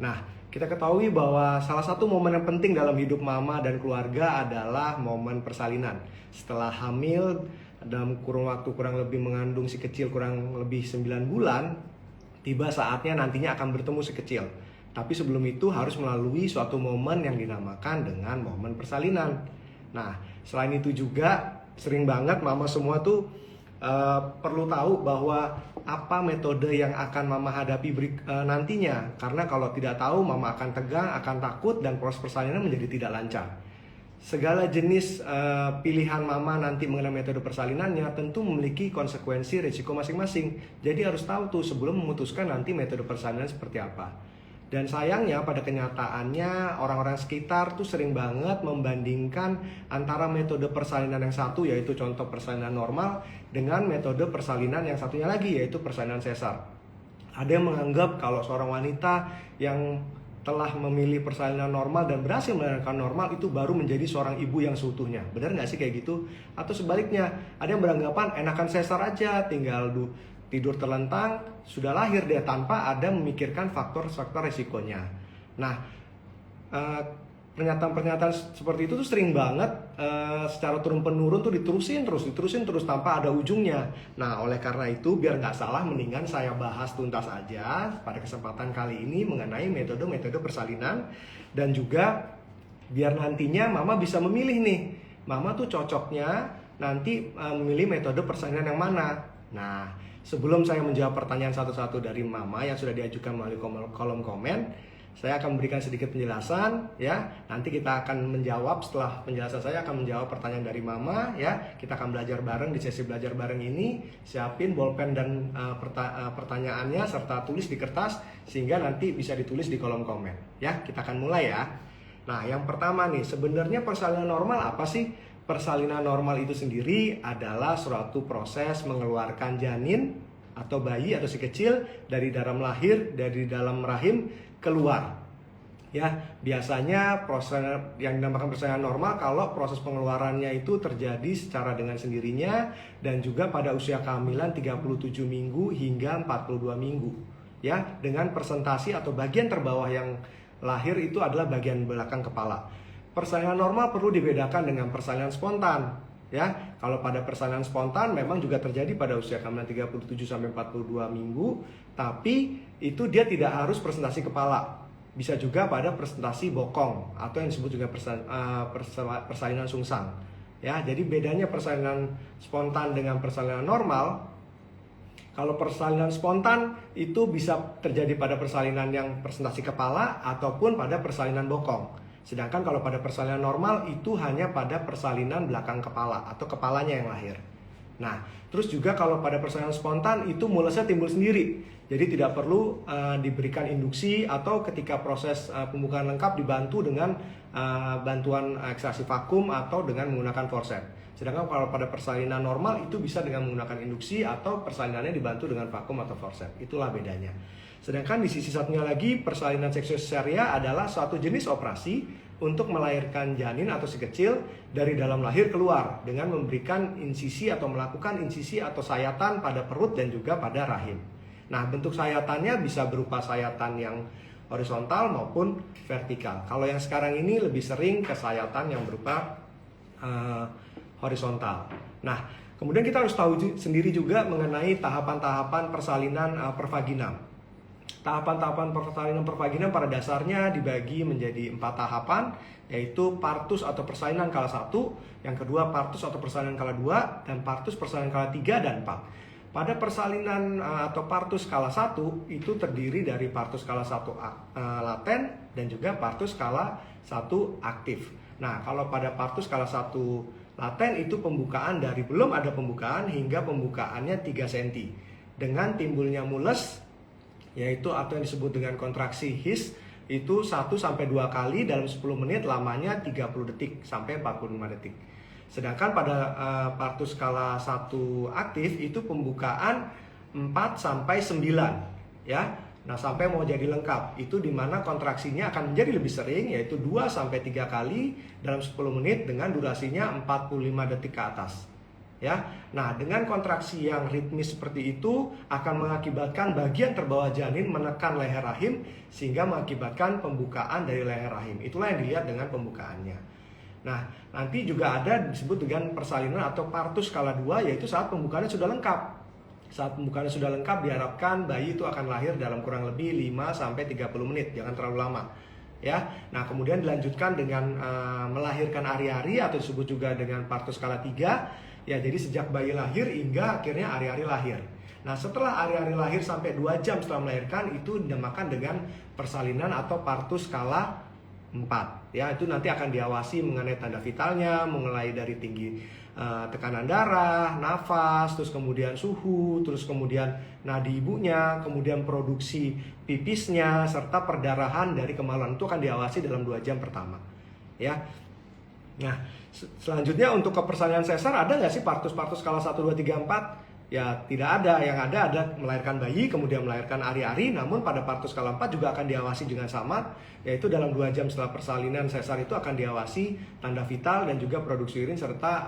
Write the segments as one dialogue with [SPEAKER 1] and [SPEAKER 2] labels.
[SPEAKER 1] Nah, kita ketahui bahwa salah satu momen yang penting dalam hidup mama dan keluarga adalah momen persalinan. Setelah hamil, dalam kurun waktu kurang lebih mengandung si kecil kurang lebih 9 bulan, tiba saatnya nantinya akan bertemu si kecil. Tapi sebelum itu harus melalui suatu momen yang dinamakan dengan momen persalinan. Nah, selain itu juga sering banget mama semua tuh perlu tahu bahwa apa metode yang akan mama hadapi nantinya. Karena kalau tidak tahu, mama akan tegang, akan takut, dan proses persalinan menjadi tidak lancar. Segala jenis pilihan mama nanti mengenai metode persalinannya tentu memiliki konsekuensi risiko masing-masing. Jadi harus tahu tuh sebelum memutuskan nanti metode persalinan seperti apa. Dan sayangnya pada kenyataannya orang-orang sekitar tuh sering banget membandingkan antara metode persalinan yang satu, yaitu contoh persalinan normal, dengan metode persalinan yang satunya lagi, yaitu persalinan sesar. Ada yang menganggap kalau seorang wanita yang telah memilih persalinan normal dan berhasil melahirkan normal itu baru menjadi seorang ibu yang seutuhnya. Benar nggak sih kayak gitu? Atau sebaliknya, ada yang beranggapan enakan sesar aja, tinggal tidur terlentang, sudah lahir deh tanpa ada memikirkan faktor-faktor resikonya. Nah, pernyataan-pernyataan seperti itu tuh sering banget secara turun-menurun tuh diterusin terus tanpa ada ujungnya. Nah, oleh karena itu biar nggak salah, mendingan saya bahas tuntas aja pada kesempatan kali ini mengenai metode-metode persalinan, dan juga biar nantinya mama bisa memilih nih, mama tuh cocoknya nanti memilih metode persalinan yang mana. Nah, sebelum saya menjawab pertanyaan satu-satu dari mama yang sudah diajukan melalui kolom komen, saya akan memberikan sedikit penjelasan ya. Nanti kita akan menjawab, setelah penjelasan saya akan menjawab pertanyaan dari mama ya. Kita akan belajar bareng di sesi belajar bareng ini. Siapin bolpen dan pertanyaannya serta tulis di kertas sehingga nanti bisa ditulis di kolom komen ya. Kita akan mulai ya. Nah, yang pertama nih, sebenarnya persalinan normal apa sih? Persalinan normal itu sendiri adalah suatu proses mengeluarkan janin atau bayi atau si kecil dari dalam rahim keluar. Ya, biasanya proses yang dinamakan persalinan normal kalau proses pengeluarannya itu terjadi secara dengan sendirinya dan juga pada usia kehamilan 37 minggu hingga 42 minggu. Ya, dengan presentasi atau bagian terbawah yang lahir itu adalah bagian belakang kepala. Persalinan normal perlu dibedakan dengan persalinan spontan. Ya, kalau pada persalinan spontan memang juga terjadi pada usia kehamilan 37 sampai 42 minggu, tapi itu dia tidak harus presentasi kepala. Bisa juga pada presentasi bokong atau yang disebut juga persalinan sungsang. Ya, jadi bedanya persalinan spontan dengan persalinan normal. Kalau persalinan spontan itu bisa terjadi pada persalinan yang presentasi kepala ataupun pada persalinan bokong. Sedangkan kalau pada persalinan normal itu hanya pada persalinan belakang kepala atau kepalanya yang lahir. Nah, terus juga kalau pada persalinan spontan itu mulusnya timbul sendiri. Jadi tidak perlu diberikan induksi atau ketika proses pembukaan lengkap dibantu dengan bantuan ekstraksi vakum atau dengan menggunakan forceps. Sedangkan kalau pada persalinan normal itu bisa dengan menggunakan induksi atau persalinannya dibantu dengan vakum atau forceps. Itulah bedanya. Sedangkan di sisi satunya lagi, persalinan seksiosesaria adalah suatu jenis operasi untuk melahirkan janin atau si kecil dari dalam lahir keluar dengan memberikan insisi atau melakukan insisi atau sayatan pada perut dan juga pada rahim. Nah, bentuk sayatannya bisa berupa sayatan yang horizontal maupun vertikal. Kalau yang sekarang ini lebih sering ke sayatan yang berupa horizontal. Nah, kemudian kita harus tahu sendiri juga mengenai tahapan-tahapan persalinan pervaginam. Tahapan-tahapan persalinan pervaginam pada dasarnya dibagi menjadi 4 tahapan, yaitu partus atau persalinan kala 1, yang kedua partus atau persalinan kala 2, dan partus persalinan kala 3 dan 4. Pada persalinan atau partus skala 1 itu terdiri dari partus skala 1 laten dan juga partus skala 1 aktif. Nah, kalau pada partus skala 1 laten itu pembukaan dari belum ada pembukaan hingga pembukaannya 3 cm. Dengan timbulnya mules, yaitu atau yang disebut dengan kontraksi his, itu 1-2 kali dalam 10 menit, lamanya 30 detik sampai 45 detik. Sedangkan pada partus skala 1 aktif itu pembukaan 4-9 ya. Nah, sampai mau jadi lengkap itu dimana kontraksinya akan menjadi lebih sering, yaitu 2-3 kali dalam 10 menit dengan durasinya 45 detik ke atas. ya. Nah, dengan kontraksi yang ritmis seperti itu akan mengakibatkan bagian terbawah janin menekan leher rahim sehingga mengakibatkan pembukaan dari leher rahim. Itulah yang dilihat dengan pembukaannya. Nah, nanti juga ada disebut dengan persalinan atau partus skala 2, yaitu saat pembukaannya sudah lengkap. Saat pembukaannya sudah lengkap diharapkan bayi itu akan lahir dalam kurang lebih 5-30 menit, jangan terlalu lama. Ya, nah kemudian dilanjutkan dengan melahirkan ari-ari atau disebut juga dengan partus skala 3. Ya, jadi sejak bayi lahir hingga akhirnya ari-ari lahir. Nah, setelah ari-ari lahir sampai 2 jam setelah melahirkan itu dinamakan dengan persalinan atau partus skala 4. Ya, itu nanti akan diawasi mengenai tanda vitalnya, mulai dari tinggi tekanan darah, nafas, terus kemudian suhu, terus kemudian nadi ibunya, kemudian produksi pipisnya, serta perdarahan dari kemaluan itu akan diawasi dalam 2 jam pertama. Ya. Nah, selanjutnya untuk kepersalinan sesar ada nggak sih partus skala 1, 2, 3, 4? Ya tidak ada, yang ada melahirkan bayi, kemudian melahirkan ari-ari. Namun pada partus skala 4 juga akan diawasi dengan sama, yaitu dalam 2 jam setelah persalinan sesar itu akan diawasi tanda vital dan juga produksi urin serta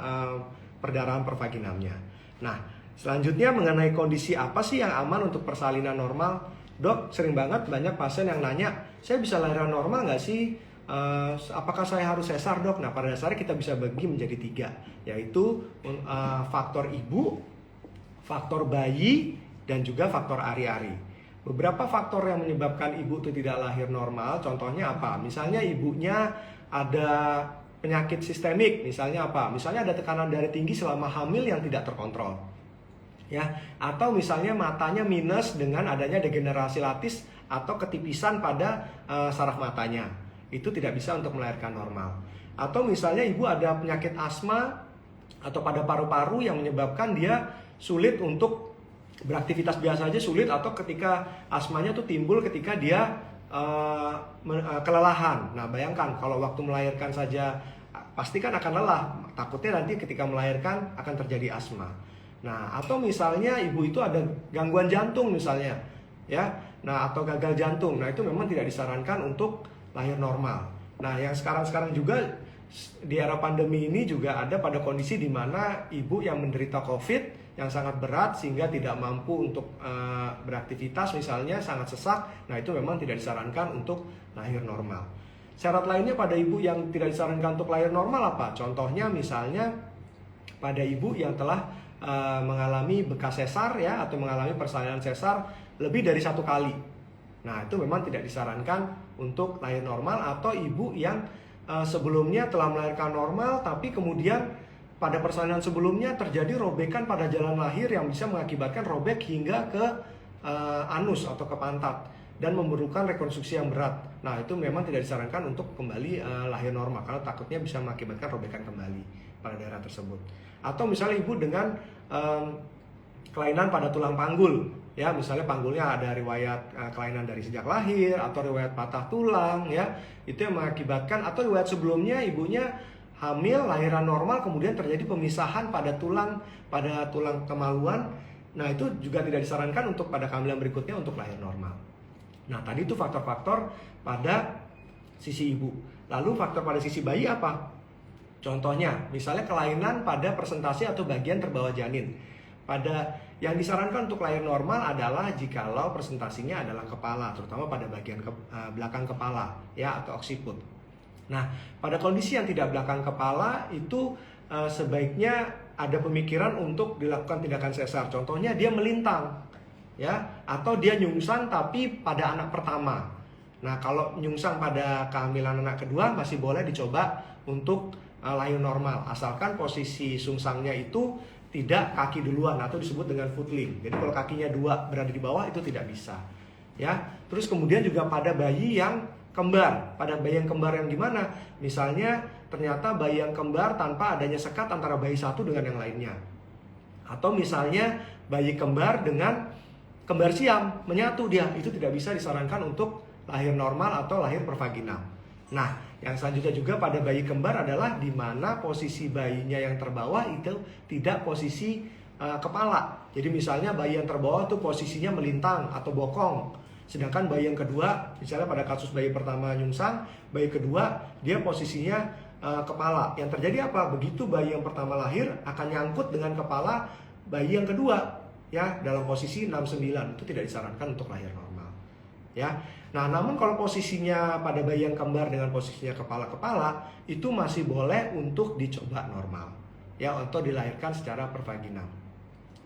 [SPEAKER 1] perdarahan pervaginamnya. Nah, selanjutnya mengenai kondisi apa sih yang aman untuk persalinan normal? Dok, sering banget banyak pasien yang nanya, saya bisa lahiran normal nggak sih? Apakah saya harus sesar, dok? Nah, pada dasarnya kita bisa bagi menjadi 3, yaitu faktor ibu, faktor bayi, dan juga faktor ari-ari. Beberapa faktor yang menyebabkan ibu itu tidak lahir normal, contohnya apa? Misalnya ibunya ada penyakit sistemik, misalnya apa? Misalnya ada tekanan darah tinggi selama hamil yang tidak terkontrol. Ya, atau misalnya matanya minus dengan adanya degenerasi latis atau ketipisan pada saraf matanya. Itu tidak bisa untuk melahirkan normal. Atau misalnya ibu ada penyakit asma atau pada paru-paru yang menyebabkan dia sulit untuk beraktivitas biasa aja sulit, atau ketika asmanya tuh timbul ketika dia kelelahan. Nah, bayangkan kalau waktu melahirkan saja pasti kan akan lelah, takutnya nanti ketika melahirkan akan terjadi asma. Nah, atau misalnya ibu itu ada gangguan jantung misalnya, ya. Nah, atau gagal jantung. Nah, itu memang tidak disarankan untuk lahir normal. Nah, yang sekarang juga di era pandemi ini juga ada pada kondisi di mana ibu yang menderita COVID yang sangat berat sehingga tidak mampu untuk beraktivitas, misalnya sangat sesak. Nah, itu memang tidak disarankan untuk lahir normal. Syarat lainnya pada ibu yang tidak disarankan untuk lahir normal apa? Contohnya misalnya pada ibu yang telah mengalami bekas sesar, ya, atau mengalami persalinan sesar lebih dari 1 kali. Nah, itu memang tidak disarankan untuk lahir normal. Atau ibu yang sebelumnya telah melahirkan normal tapi kemudian pada persalinan sebelumnya terjadi robekan pada jalan lahir yang bisa mengakibatkan robek hingga ke anus atau ke pantat dan memerlukan rekonstruksi yang berat. Nah, itu memang tidak disarankan untuk kembali lahir normal karena takutnya bisa mengakibatkan robekan kembali pada daerah tersebut. Atau misalnya ibu dengan kelainan pada tulang panggul, ya, misalnya panggulnya ada riwayat kelainan dari sejak lahir atau riwayat patah tulang, ya, itu yang mengakibatkan, atau riwayat sebelumnya ibunya hamil lahiran normal kemudian terjadi pemisahan pada tulang kemaluan. Nah, itu juga tidak disarankan untuk pada kehamilan berikutnya untuk lahir normal. Nah, tadi itu faktor-faktor pada sisi ibu. Lalu faktor pada sisi bayi apa? Contohnya, misalnya kelainan pada presentasi atau bagian terbawah janin. Pada yang disarankan untuk lahir normal adalah jikalau presentasinya adalah kepala, terutama pada bagian belakang kepala, ya, atau oksiput. Nah, pada kondisi yang tidak belakang kepala itu sebaiknya ada pemikiran untuk dilakukan tindakan sesar. Contohnya dia melintang, ya, atau dia nyungsang tapi pada anak pertama. Nah, kalau nyungsang pada kehamilan anak kedua masih boleh dicoba untuk lahir normal, asalkan posisi sungsangnya itu tidak kaki duluan atau disebut dengan footling. Jadi kalau kakinya 2 berada di bawah itu tidak bisa, ya. Terus kemudian juga pada bayi yang kembar. Pada bayi yang kembar yang gimana? Misalnya ternyata bayi yang kembar tanpa adanya sekat antara bayi satu dengan yang lainnya. Atau misalnya bayi kembar dengan kembar siam, menyatu dia. Itu tidak bisa disarankan untuk lahir normal atau lahir pervaginal. Nah, yang selanjutnya juga pada bayi kembar adalah di mana posisi bayinya yang terbawah itu tidak posisi kepala. Jadi misalnya bayi yang terbawah itu posisinya melintang atau bokong. Sedangkan bayi yang kedua, misalnya pada kasus bayi pertama nyungsang, bayi kedua dia posisinya kepala. Yang terjadi apa? Begitu bayi yang pertama lahir akan nyangkut dengan kepala bayi yang kedua, ya, dalam posisi 69. Itu tidak disarankan untuk lahir normal, ya. Nah, namun kalau posisinya pada bayi yang kembar dengan posisinya kepala-kepala, itu masih boleh untuk dicoba normal, ya, untuk dilahirkan secara pervaginal.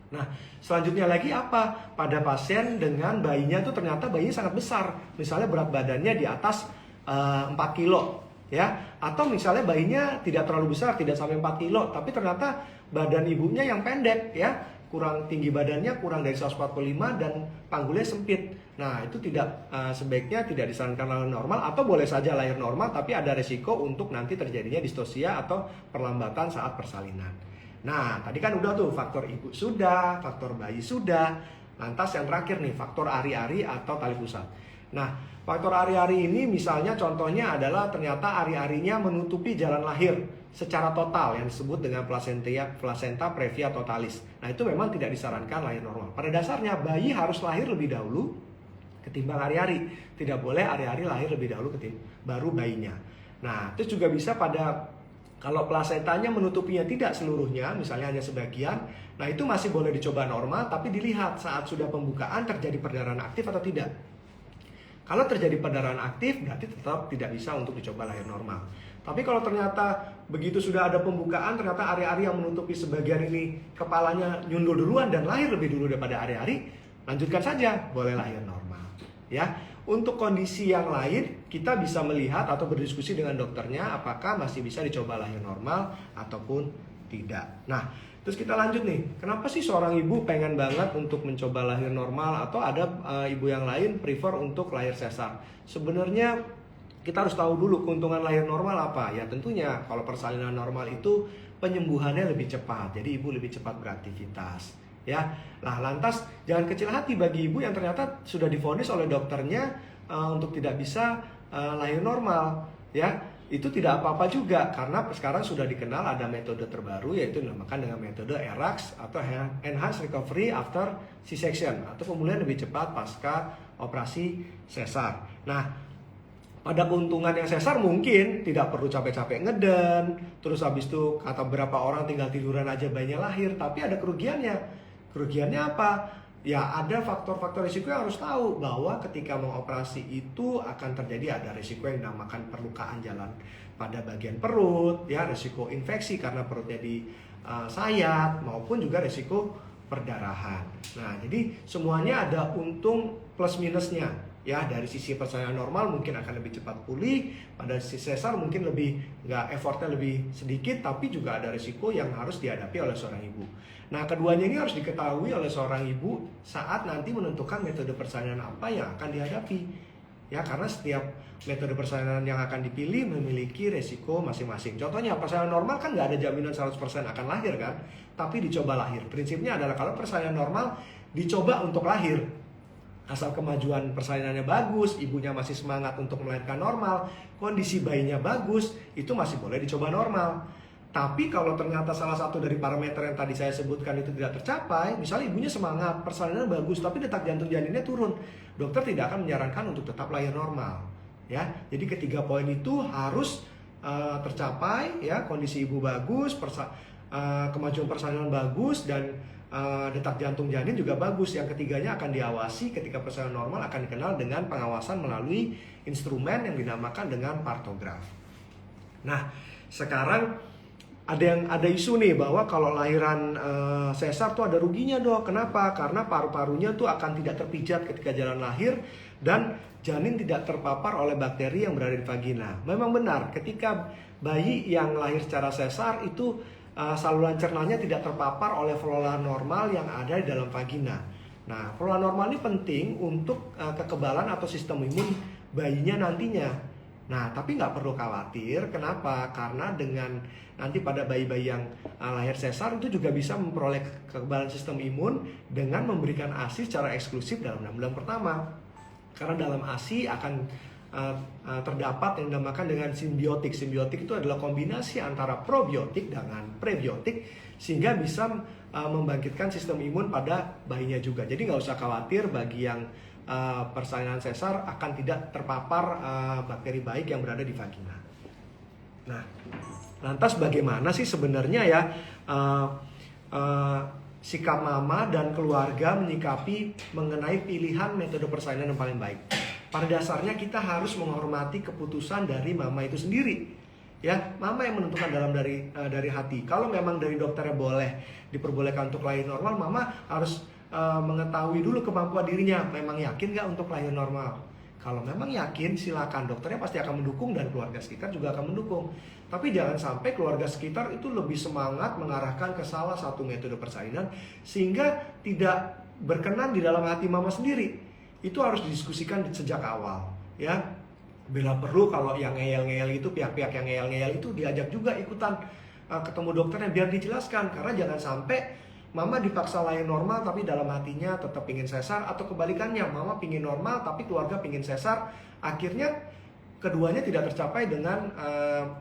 [SPEAKER 1] Nah, selanjutnya lagi apa? Pada pasien dengan bayinya tuh ternyata bayinya sangat besar. Misalnya berat badannya di atas 4 kilo, ya. Atau misalnya bayinya tidak terlalu besar, tidak sampai 4 kilo, tapi ternyata badan ibunya yang pendek, ya. Kurang tinggi badannya, kurang dari 145 dan panggulnya sempit. Nah, itu tidak sebaiknya tidak disarankan lahir normal, atau boleh saja lahir normal tapi ada resiko untuk nanti terjadinya distosia atau perlambatan saat persalinan. Nah, tadi kan udah tuh faktor ibu sudah, faktor bayi sudah. Lantas yang terakhir nih, faktor ari-ari atau tali pusat. Nah, faktor ari-ari ini misalnya contohnya adalah ternyata ari-arinya menutupi jalan lahir secara total yang disebut dengan placenta previa totalis. Nah, itu memang tidak disarankan lahir normal. Pada dasarnya bayi harus lahir lebih dahulu ketimbang ari-ari. Tidak boleh ari-ari lahir lebih dahulu baru bayinya. Nah, itu juga bisa pada kalau plasentanya menutupinya tidak seluruhnya, misalnya hanya sebagian, nah itu masih boleh dicoba normal, tapi dilihat saat sudah pembukaan terjadi perdarahan aktif atau tidak. Kalau terjadi perdarahan aktif, berarti tetap tidak bisa untuk dicoba lahir normal. Tapi kalau ternyata begitu sudah ada pembukaan, ternyata ari-ari yang menutupi sebagian ini kepalanya nyundul duluan dan lahir lebih dulu daripada ari-ari, lanjutkan saja, boleh lahir normal. Ya, untuk kondisi yang lain kita bisa melihat atau berdiskusi dengan dokternya apakah masih bisa dicoba lahir normal ataupun tidak. Nah, terus kita lanjut nih, kenapa sih seorang ibu pengen banget untuk mencoba lahir normal atau ada ibu yang lain prefer untuk lahir sesar? Sebenarnya kita harus tahu dulu keuntungan lahir normal apa. Ya tentunya kalau persalinan normal itu penyembuhannya lebih cepat, jadi ibu lebih cepat beraktivitas, ya. Nah, lantas jangan kecil hati bagi ibu yang ternyata sudah divonis oleh dokternya untuk tidak bisa lahir normal, ya. Itu tidak apa-apa juga karena sekarang sudah dikenal ada metode terbaru yaitu dinamakan dengan metode ERAX atau Enhanced Recovery After C-section atau pemulihan lebih cepat pasca operasi sesar. Nah, pada keuntungan yang sesar mungkin tidak perlu capek-capek ngeden, terus habis itu kata berapa orang tinggal tiduran aja bayinya lahir, tapi ada kerugiannya. Kerugiannya apa? Ya ada faktor-faktor risiko yang harus tahu bahwa ketika mengoperasi itu akan terjadi ada risiko yang dinamakan perlukaan jalan pada bagian perut, ya risiko infeksi karena perutnya disayat maupun juga risiko perdarahan. Nah, jadi semuanya ada untung plus minusnya. Ya, dari sisi persalinan normal mungkin akan lebih cepat pulih, pada sisi sesar mungkin effortnya lebih sedikit, tapi juga ada risiko yang harus dihadapi oleh seorang ibu. Nah, keduanya ini harus diketahui oleh seorang ibu saat nanti menentukan metode persalinan apa yang akan dihadapi. Ya, karena setiap metode persalinan yang akan dipilih memiliki resiko masing-masing. Contohnya, persalinan normal kan nggak ada jaminan 100% akan lahir kan, tapi dicoba lahir. Prinsipnya adalah kalau persalinan normal dicoba untuk lahir. Asal kemajuan persalinannya bagus, ibunya masih semangat untuk melahirkan normal, kondisi bayinya bagus, itu masih boleh dicoba normal. Tapi kalau ternyata salah satu dari parameter yang tadi saya sebutkan itu tidak tercapai, misalnya ibunya semangat, persalinannya bagus, tapi detak jantung janinnya turun, dokter tidak akan menyarankan untuk tetap lahir normal. Ya, jadi ketiga poin itu harus tercapai, ya, kondisi ibu bagus, kemajuan persalinan bagus, dan detak jantung janin juga bagus. Yang ketiganya akan diawasi ketika persalinan normal akan dikenal dengan pengawasan melalui instrumen yang dinamakan dengan partograf. Nah, sekarang ada isu nih bahwa kalau lahiran sesar tuh ada ruginya dok. Kenapa? Karena paru-parunya tuh akan tidak terpijat ketika jalan lahir dan janin tidak terpapar oleh bakteri yang berada di vagina. Memang benar, ketika bayi yang lahir secara sesar itu saluran cernanya tidak terpapar oleh flora normal yang ada di dalam vagina. Nah, flora normal ini penting untuk kekebalan atau sistem imun bayinya nantinya. Nah, tapi nggak perlu khawatir. Kenapa? Karena dengan nanti pada bayi-bayi yang lahir sesar itu juga bisa memperoleh kekebalan sistem imun dengan memberikan ASI secara eksklusif dalam 6 bulan pertama. Karena dalam ASI akan terdapat yang dinamakan dengan simbiotik. Simbiotik itu adalah kombinasi antara probiotik dengan prebiotik sehingga bisa membangkitkan sistem imun pada bayinya juga. Jadi nggak usah khawatir bagi yang persalinan sesar akan tidak terpapar bakteri baik yang berada di vagina. Nah, lantas bagaimana sih sebenarnya ya sikap mama dan keluarga menyikapi mengenai pilihan metode persalinan yang paling baik? Pada dasarnya kita harus menghormati keputusan dari mama itu sendiri. Ya, mama yang menentukan dari hati. Kalau memang dari dokternya boleh diperbolehkan untuk lahir normal, mama harus mengetahui dulu kemampuan dirinya. Memang yakin nggak untuk lahir normal? Kalau memang yakin, silakan, dokternya pasti akan mendukung dan keluarga sekitar juga akan mendukung. Tapi jangan sampai keluarga sekitar itu lebih semangat mengarahkan ke salah satu metode persalinan sehingga tidak berkenan di dalam hati mama sendiri. Itu harus didiskusikan sejak awal, ya. Bila perlu kalau yang ngeyel-ngeyel itu, pihak-pihak yang ngeyel-ngeyel itu diajak juga ikutan ketemu dokternya biar dijelaskan. Karena jangan sampai mama dipaksa lahir normal tapi dalam hatinya tetap pingin sesar, atau kebalikannya, mama pingin normal tapi keluarga pingin sesar. Akhirnya keduanya tidak tercapai dengan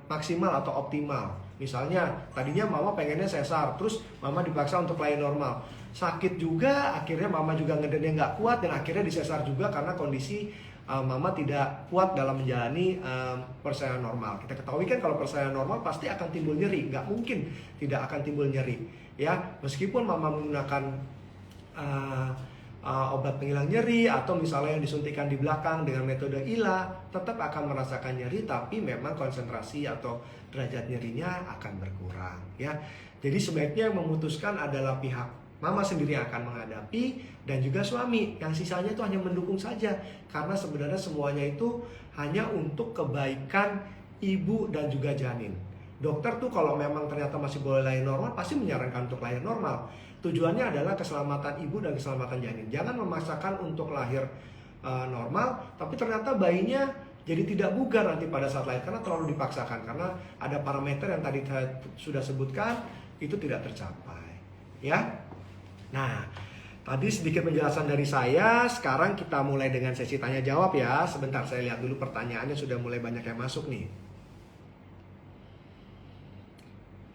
[SPEAKER 1] maksimal atau optimal. Misalnya tadinya mama pengennya sesar, terus mama dipaksa untuk lahir normal. Sakit juga, akhirnya mama juga ngedennya nggak kuat dan akhirnya disesar juga karena kondisi mama tidak kuat dalam menjalani persalinan normal. Kita ketahui kan kalau persalinan normal pasti akan timbul nyeri, nggak mungkin tidak akan timbul nyeri. Ya, meskipun mama menggunakan obat penghilang nyeri atau misalnya yang disuntikan di belakang dengan metode ILA, tetap akan merasakan nyeri, tapi memang konsentrasi atau derajat nyerinya akan berkurang. Ya, jadi sebaiknya yang memutuskan adalah pihak mama sendiri yang akan menghadapi dan juga suami. Yang sisanya itu hanya mendukung saja, karena sebenarnya semuanya itu hanya untuk kebaikan ibu dan juga janin. Dokter tuh kalau memang ternyata masih boleh lahir normal, pasti menyarankan untuk lahir normal. Tujuannya adalah keselamatan ibu dan keselamatan janin. Jangan memaksakan untuk lahir normal, tapi ternyata bayinya jadi tidak bugar nanti pada saat lahir karena terlalu dipaksakan. Karena ada parameter yang tadi saya sudah sebutkan itu tidak tercapai. Ya. Nah, tadi sedikit penjelasan dari saya. Sekarang kita mulai dengan sesi tanya jawab ya. Sebentar saya lihat dulu pertanyaannya, sudah mulai banyak yang masuk nih.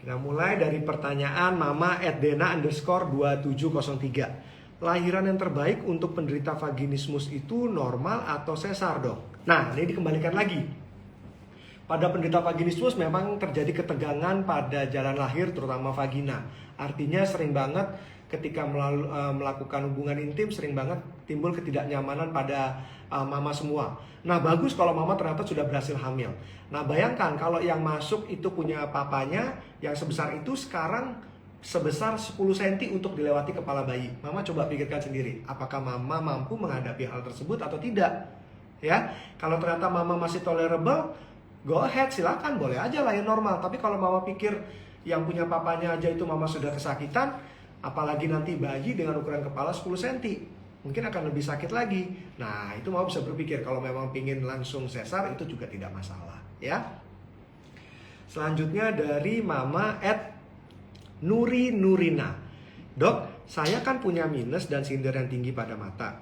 [SPEAKER 1] Kita mulai dari pertanyaan Mama @dena_2703. Lahiran yang terbaik untuk penderita vaginismus itu normal atau sesar, dok? Nah, ini dikembalikan lagi. Pada penderita vaginismus memang terjadi ketegangan pada jalan lahir, terutama vagina. Artinya sering banget ketika melakukan hubungan intim, sering banget timbul ketidaknyamanan pada mama semua. Nah, bagus kalau mama ternyata sudah berhasil hamil. Nah, bayangkan kalau yang masuk itu punya papanya yang sebesar itu, sekarang sebesar 10 cm untuk dilewati kepala bayi. Mama coba pikirkan sendiri, apakah mama mampu menghadapi hal tersebut atau tidak? Ya, kalau ternyata mama masih tolerable, go ahead, silakan, boleh aja lahir normal. Tapi kalau mama pikir yang punya papanya aja itu mama sudah kesakitan, apalagi nanti bayi dengan ukuran kepala 10 cm, mungkin akan lebih sakit lagi. Nah, itu mama bisa berpikir kalau memang pingin langsung sesar, itu juga tidak masalah, ya. Selanjutnya dari Mama @Nurina. Dok, saya kan punya minus dan silinder yang tinggi pada mata.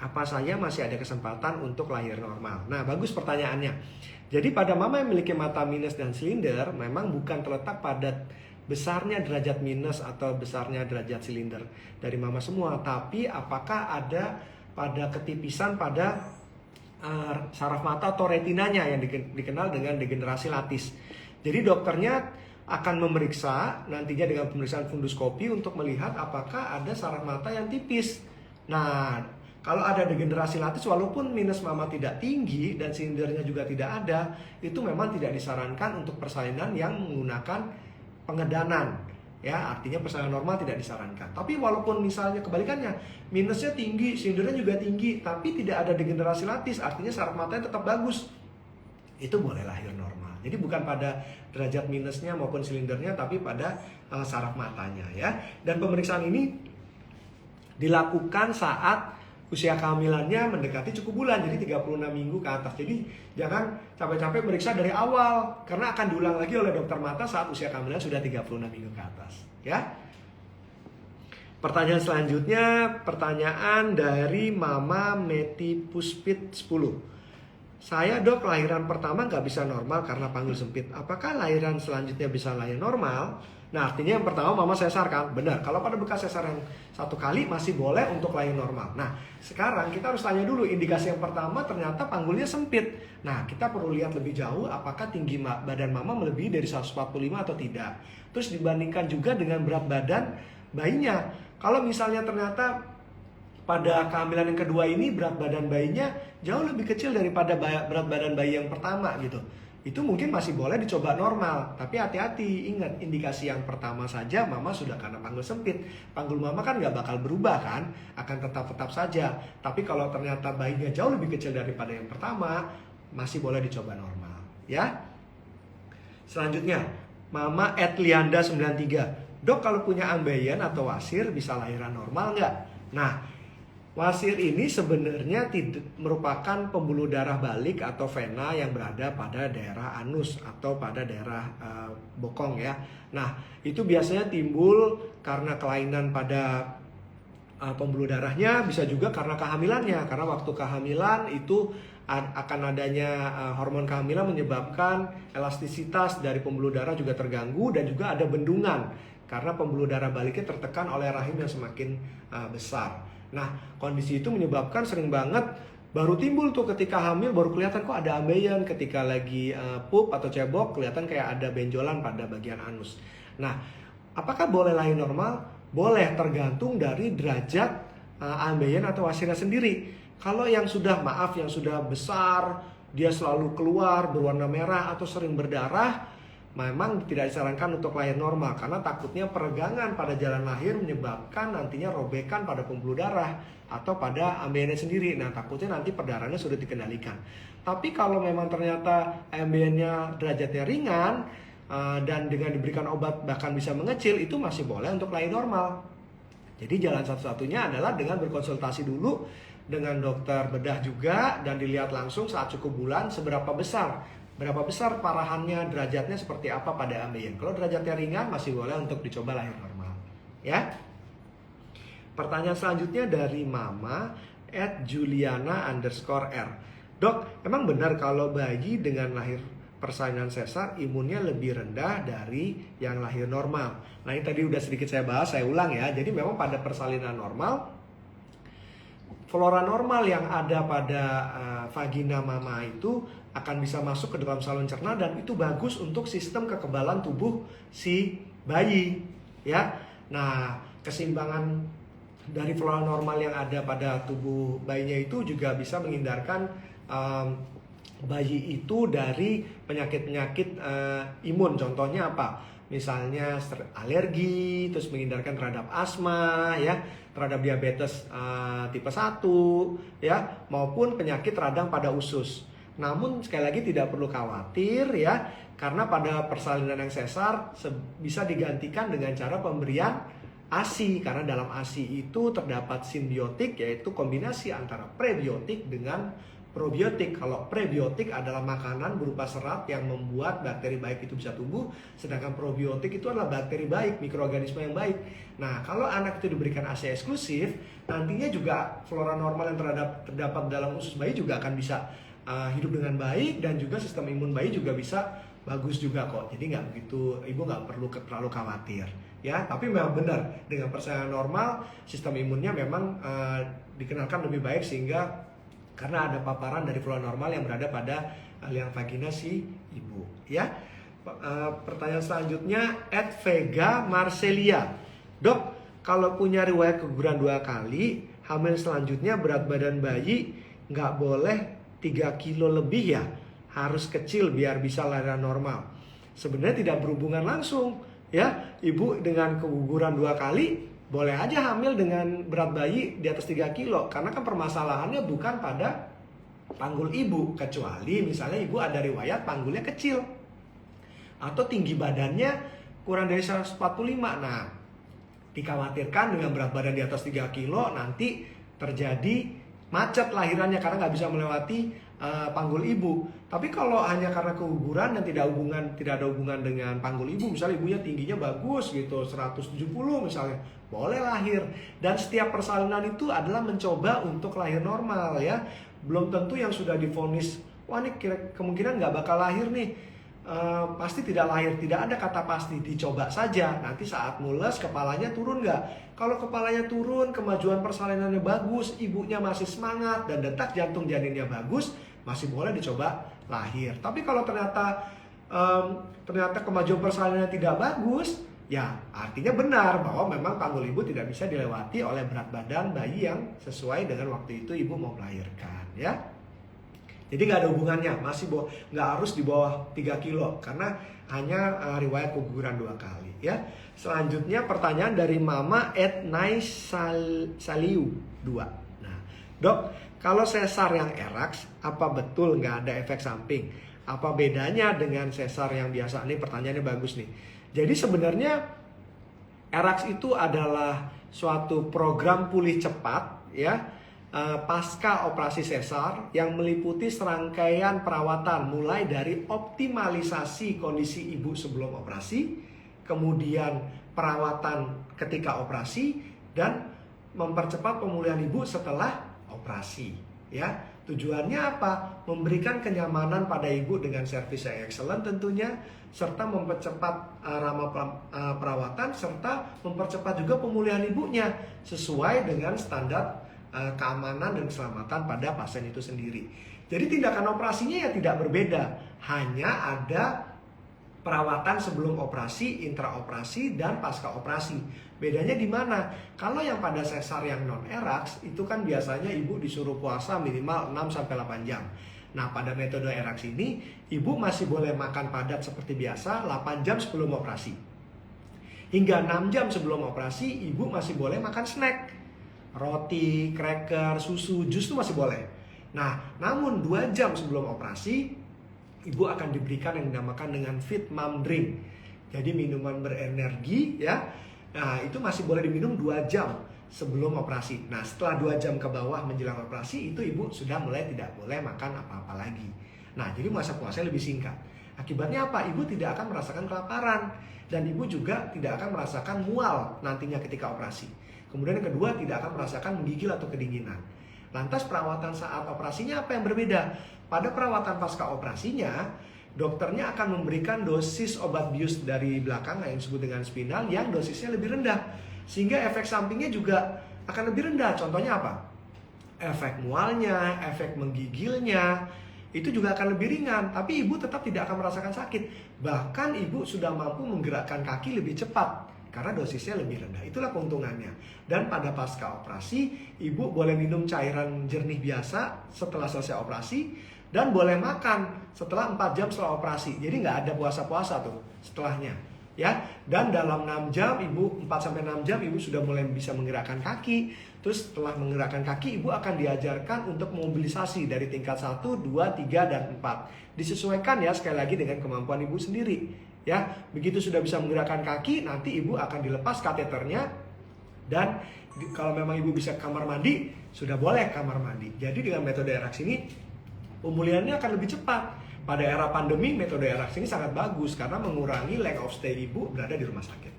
[SPEAKER 1] Apa saya masih ada kesempatan untuk lahir normal? Nah, bagus pertanyaannya. Jadi pada mama yang memiliki mata minus dan silinder, memang bukan terletak pada besarnya derajat minus atau besarnya derajat silinder dari mama semua, tapi apakah ada pada ketipisan pada saraf mata atau retinanya yang dikenal dengan degenerasi latis. Jadi dokternya akan memeriksa nantinya dengan pemeriksaan funduskopi untuk melihat apakah ada saraf mata yang tipis. Nah, kalau ada degenerasi latis, walaupun minus mama tidak tinggi dan silindernya juga tidak ada, itu memang tidak disarankan untuk persalinan yang menggunakan pengedanan. Ya, artinya persalinan normal tidak disarankan. Tapi walaupun misalnya kebalikannya, minusnya tinggi, silindernya juga tinggi, tapi tidak ada degenerasi latis, artinya saraf matanya tetap bagus, itu boleh lahir normal. Jadi bukan pada derajat minusnya maupun silindernya, tapi pada saraf matanya, ya. Dan pemeriksaan ini dilakukan saat usia kehamilannya mendekati cukup bulan, jadi 36 minggu ke atas. Jadi jangan capek-capek meriksa dari awal, karena akan diulang lagi oleh dokter mata saat usia kehamilan sudah 36 minggu ke atas, ya. Pertanyaan selanjutnya, pertanyaan dari Mama Meti Puspit 10. saya dok lahiran pertama nggak bisa normal karena panggul sempit. Apakah lahiran selanjutnya bisa lahir normal? Nah artinya yang pertama mama sesar kan? Benar, kalau pada bekas sesar yang 1 kali masih boleh untuk lahir normal. Nah sekarang kita harus tanya dulu, indikasi yang pertama ternyata panggulnya sempit. Nah kita perlu lihat lebih jauh apakah tinggi badan mama melebihi dari 145 atau tidak. Terus dibandingkan juga dengan berat badan bayinya. Kalau misalnya ternyata pada kehamilan yang kedua ini berat badan bayinya jauh lebih kecil daripada berat badan bayi yang pertama gitu, itu mungkin masih boleh dicoba normal. Tapi hati-hati, ingat indikasi yang pertama saja mama sudah karena panggul sempit. Panggul mama kan nggak bakal berubah kan, akan tetap saja. Tapi kalau ternyata bayinya jauh lebih kecil daripada yang pertama, masih boleh dicoba normal ya. Selanjutnya Mama @lianda93, dok kalau punya ambeien atau wasir bisa lahiran normal nggak? Nah wasir ini sebenarnya tidak merupakan pembuluh darah balik atau vena yang berada pada daerah anus atau pada daerah bokong ya. Nah itu biasanya timbul karena kelainan pada pembuluh darahnya, bisa juga karena kehamilannya. Karena waktu kehamilan itu akan adanya hormon kehamilan menyebabkan elastisitas dari pembuluh darah juga terganggu dan juga ada bendungan karena pembuluh darah baliknya tertekan oleh rahim yang semakin besar. Nah kondisi itu menyebabkan sering banget baru timbul tuh ketika hamil baru kelihatan kok ada ambeien, ketika lagi pup atau cebok kelihatan kayak ada benjolan pada bagian anus. Nah apakah boleh lahir normal? Boleh, tergantung dari derajat ambeien atau wasirnya sendiri. Kalau yang sudah yang sudah besar, dia selalu keluar berwarna merah atau sering berdarah, memang tidak disarankan untuk lahir normal karena takutnya peregangan pada jalan lahir menyebabkan nantinya robekan pada pembuluh darah atau pada ambeiennya sendiri. Nah takutnya nanti perdarahannya sudah dikendalikan. Tapi kalau memang ternyata ambeiennya derajatnya ringan dan dengan diberikan obat bahkan bisa mengecil, itu masih boleh untuk lahir normal. Jadi jalan satu-satunya adalah dengan berkonsultasi dulu dengan dokter bedah juga dan dilihat langsung saat cukup bulan seberapa besar parahannya, derajatnya seperti apa pada ambeien. Kalau derajatnya ringan masih boleh untuk dicoba lahir normal ya. Pertanyaan selanjutnya dari Mama @juliana_r, dok emang benar kalau bayi dengan lahir persalinan sesar imunnya lebih rendah dari yang lahir normal? Nah ini tadi udah sedikit saya bahas, saya ulang ya. Jadi memang pada persalinan normal, flora normal yang ada pada vagina mama itu akan bisa masuk ke dalam saluran cerna dan itu bagus untuk sistem kekebalan tubuh si bayi ya. Nah keseimbangan dari flora normal yang ada pada tubuh bayinya itu juga bisa menghindarkan bayi itu dari penyakit-penyakit imun. Contohnya apa? Misalnya alergi, terus menghindarkan terhadap asma ya, terhadap diabetes tipe 1 ya, maupun penyakit radang pada usus. Namun sekali lagi tidak perlu khawatir ya, karena pada persalinan yang sesar bisa digantikan dengan cara pemberian ASI, karena dalam ASI itu terdapat simbiotik, yaitu kombinasi antara prebiotik dengan probiotik. Kalau prebiotik adalah makanan berupa serat yang membuat bakteri baik itu bisa tumbuh, sedangkan probiotik itu adalah bakteri baik, mikroorganisme yang baik. Nah, kalau anak itu diberikan ASI eksklusif, nantinya juga flora normal yang terdapat dalam usus bayi juga akan bisa hidup dengan baik, dan juga sistem imun bayi juga bisa bagus juga kok. Jadi nggak begitu, ibu nggak perlu terlalu khawatir ya. Tapi memang benar, dengan persalinan normal sistem imunnya memang dikenalkan lebih baik, sehingga karena ada paparan dari flora normal yang berada pada liang vagina si ibu ya. Pertanyaan selanjutnya @Vega Marcelia, dok kalau punya riwayat keguguran 2 kali, hamil selanjutnya berat badan bayi nggak boleh 3 kilo lebih ya, harus kecil biar bisa lahiran normal? Sebenarnya tidak berhubungan langsung ya. Ibu dengan keguguran 2 kali boleh aja hamil dengan berat bayi di atas 3 kilo, karena kan permasalahannya bukan pada panggul ibu, kecuali misalnya ibu ada riwayat panggulnya kecil atau tinggi badannya kurang dari 145. Nah dikhawatirkan dengan berat badan di atas 3 kilo nanti terjadi macet lahirannya karena nggak bisa melewati panggul ibu. Tapi kalau hanya karena keguguran dan tidak ada hubungan dengan panggul ibu, misalnya ibunya tingginya bagus gitu, 170 misalnya, boleh lahir. Dan setiap persalinan itu adalah mencoba untuk lahir normal ya. Belum tentu yang sudah divonis wah ini kemungkinan nggak bakal lahir nih, pasti tidak lahir. Tidak ada kata pasti, dicoba saja. Nanti saat mules kepalanya turun nggak? Kalau kepalanya turun, kemajuan persalinannya bagus, ibunya masih semangat dan detak jantung janinnya bagus, masih boleh dicoba lahir. Tapi kalau ternyata kemajuan persalinannya tidak bagus, ya artinya benar bahwa memang panggul ibu tidak bisa dilewati oleh berat badan bayi yang sesuai dengan waktu itu ibu mau melahirkan, ya. Jadi nggak ada hubungannya, nggak harus di bawah 3 kilo karena hanya riwayat keguguran 2 kali, ya. Selanjutnya pertanyaan dari Mama Saliu 2. Nah, Dok, kalau sesar yang eraks, apa betul nggak ada efek samping? Apa bedanya dengan sesar yang biasa? Ini pertanyaannya bagus nih. Jadi sebenarnya eraks itu adalah suatu program pulih cepat, ya, pasca operasi sesar yang meliputi serangkaian perawatan mulai dari optimalisasi kondisi ibu sebelum operasi, kemudian perawatan ketika operasi, dan mempercepat pemulihan ibu setelah operasi, ya. Tujuannya apa? Memberikan kenyamanan pada ibu dengan servis yang excellent tentunya, serta mempercepat rama perawatan, serta mempercepat juga pemulihan ibunya sesuai dengan standar keamanan dan keselamatan pada pasien itu sendiri. Jadi tindakan operasinya ya tidak berbeda, hanya ada perawatan sebelum operasi, intraoperasi, dan pasca operasi. Bedanya di mana? Kalau yang pada sesar yang non-eraks itu kan biasanya ibu disuruh puasa minimal 6-8 jam. Nah, pada metode eraks ini ibu masih boleh makan padat seperti biasa 8 jam sebelum operasi. Hingga 6 jam sebelum operasi ibu masih boleh makan snack. Roti, cracker, susu, jus itu masih boleh. Nah, namun 2 jam sebelum operasi ibu akan diberikan yang dinamakan dengan Fit Mom Drink. Jadi minuman berenergi, ya. Nah, itu masih boleh diminum 2 jam sebelum operasi. Nah, setelah 2 jam ke bawah menjelang operasi, itu ibu sudah mulai tidak boleh makan apa-apa lagi. Nah, jadi masa puasanya lebih singkat. Akibatnya apa? Ibu tidak akan merasakan kelaparan. Dan ibu juga tidak akan merasakan mual nantinya ketika operasi. Kemudian yang kedua, tidak akan merasakan menggigil atau kedinginan. Lantas perawatan saat operasinya apa yang berbeda? Pada perawatan pasca operasinya, dokternya akan memberikan dosis obat bius dari belakang yang disebut dengan spinal yang dosisnya lebih rendah. Sehingga efek sampingnya juga akan lebih rendah. Contohnya apa? Efek mualnya, efek menggigilnya, itu juga akan lebih ringan. Tapi ibu tetap tidak akan merasakan sakit. Bahkan ibu sudah mampu menggerakkan kaki lebih cepat karena dosisnya lebih rendah. Itulah keuntungannya. Dan pada pasca operasi, ibu boleh minum cairan jernih biasa setelah selesai operasi, dan boleh makan setelah 4 jam setelah operasi. Jadi nggak ada puasa-puasa tuh setelahnya, ya. Dan dalam 6 jam ibu, 4-6 jam ibu sudah mulai bisa menggerakkan kaki. Terus setelah menggerakkan kaki, ibu akan diajarkan untuk mobilisasi dari tingkat 1, 2, 3, dan 4. Disesuaikan ya sekali lagi dengan kemampuan ibu sendiri, ya. Begitu sudah bisa menggerakkan kaki, nanti ibu akan dilepas kateternya, dan kalau memang ibu bisa kamar mandi, sudah boleh kamar mandi. Jadi dengan metode eraks ini pemulihannya akan lebih cepat. Pada era pandemi, metode eraks ini sangat bagus karena mengurangi length of stay ibu berada di rumah sakit.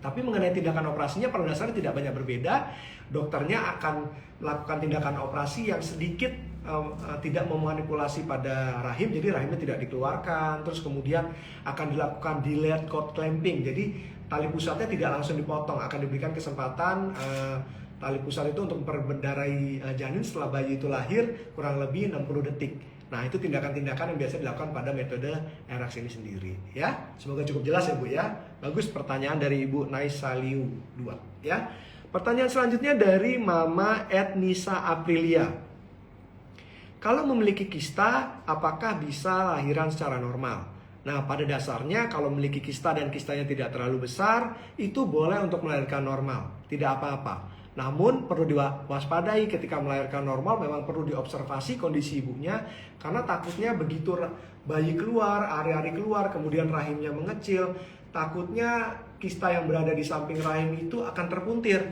[SPEAKER 1] Tapi mengenai tindakan operasinya pada dasarnya tidak banyak berbeda. Dokternya akan melakukan tindakan operasi yang sedikit tidak memanipulasi pada rahim, jadi rahimnya tidak dikeluarkan. Terus kemudian akan dilakukan delayed cord clamping, jadi tali pusatnya tidak langsung dipotong, akan diberikan kesempatan tali pusat itu untuk memperbendarai janin setelah bayi itu lahir kurang lebih 60 detik. Nah, itu tindakan-tindakan yang biasa dilakukan pada metode eraks ini sendiri, ya. Semoga cukup jelas ya Bu ya. Bagus pertanyaan dari Ibu Naisaliu 2, ya. Pertanyaan selanjutnya dari Mama Etnisa Aprilia. Kalau memiliki kista, apakah bisa lahiran secara normal? Nah, pada dasarnya kalau memiliki kista dan kistanya tidak terlalu besar, itu boleh untuk melahirkan normal, tidak apa-apa. Namun perlu diwaspadai ketika melahirkan normal, memang perlu diobservasi kondisi ibunya, karena takutnya begitu bayi keluar, ari-ari keluar, kemudian rahimnya mengecil, takutnya kista yang berada di samping rahim itu akan terpuntir.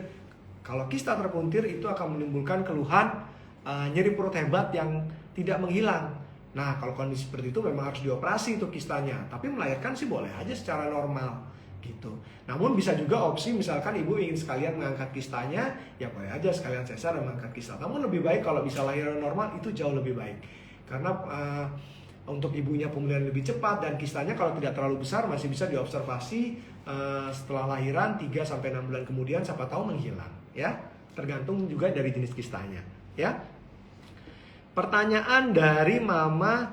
[SPEAKER 1] Kalau kista terpuntir itu akan menimbulkan keluhan nyeri perut hebat yang tidak menghilang. Nah, kalau kondisi seperti itu memang harus dioperasi itu kistanya, tapi melahirkan sih boleh aja secara normal gitu. Namun bisa juga opsi misalkan ibu ingin sekalian mengangkat kistanya, ya boleh aja sekalian sesar dan mengangkat kista. Namun lebih baik kalau bisa lahiran normal, itu jauh lebih baik. Karena untuk ibunya pemulihan lebih cepat, dan kistanya kalau tidak terlalu besar masih bisa diobservasi setelah lahiran 3-6 bulan kemudian, siapa tahu menghilang ya. Tergantung juga dari jenis kistanya ya. Pertanyaan dari Mama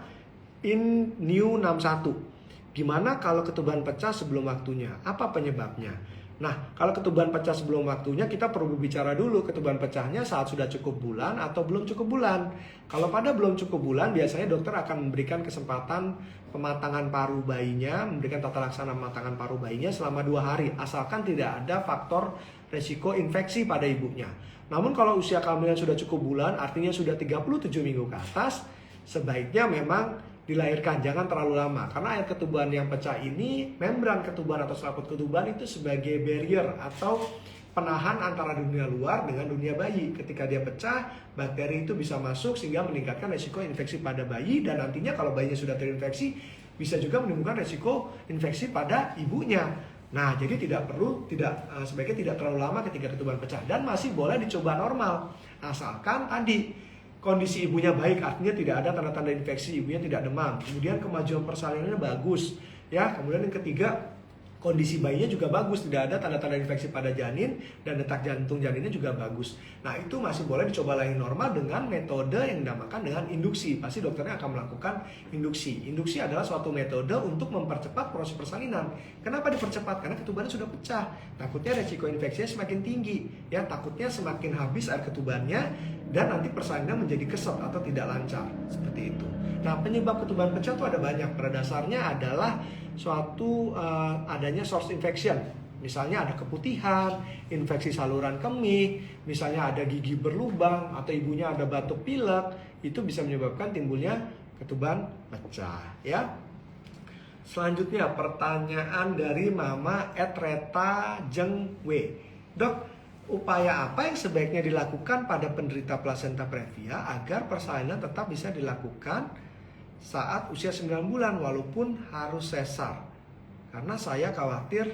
[SPEAKER 1] In New 61. Gimana kalau ketuban pecah sebelum waktunya? Apa penyebabnya? Nah, kalau ketuban pecah sebelum waktunya, kita perlu bicara dulu ketuban pecahnya saat sudah cukup bulan atau belum cukup bulan. Kalau pada belum cukup bulan, biasanya dokter akan memberikan kesempatan pematangan paru bayinya, memberikan tata laksana pematangan paru bayinya selama 2 hari, asalkan tidak ada faktor resiko infeksi pada ibunya. Namun kalau usia kehamilan sudah cukup bulan, artinya sudah 37 minggu ke atas, sebaiknya memang dilahirkan, jangan terlalu lama. Karena air ketuban yang pecah ini, membran ketuban atau selaput ketuban itu sebagai barrier atau penahan antara dunia luar dengan dunia bayi. Ketika dia pecah, bakteri itu bisa masuk sehingga meningkatkan resiko infeksi pada bayi, dan nantinya kalau bayinya sudah terinfeksi, bisa juga menimbulkan resiko infeksi pada ibunya. Nah, jadi sebaiknya tidak terlalu lama ketika ketuban pecah, dan masih boleh dicoba normal, asalkan tadi kondisi ibunya baik, artinya tidak ada tanda-tanda infeksi, ibunya tidak demam, kemudian kemajuan persalinannya bagus ya. Kemudian yang ketiga, kondisi bayinya juga bagus, tidak ada tanda-tanda infeksi pada janin, dan detak jantung janinnya juga bagus. Nah, itu masih boleh dicoba lahir normal dengan metode yang dinamakan dengan induksi. Pasti dokternya akan melakukan induksi. Induksi adalah suatu metode untuk mempercepat proses persalinan. Kenapa dipercepat? Karena ketubannya sudah pecah. Takutnya resiko infeksinya semakin tinggi ya, takutnya semakin habis air ketubannya, dan nanti persalinan menjadi keset atau tidak lancar, seperti itu. Nah, penyebab ketuban pecah itu ada banyak. Pada dasarnya adalah suatu adanya source infection. Misalnya ada keputihan, infeksi saluran kemih, misalnya ada gigi berlubang, atau ibunya ada batuk pilek, itu bisa menyebabkan timbulnya ketuban pecah ya. Selanjutnya pertanyaan dari Mama @reta jengwe. Dok, upaya apa yang sebaiknya dilakukan pada penderita plasenta previa agar persalinan tetap bisa dilakukan saat usia 9 bulan walaupun harus sesar? Karena saya khawatir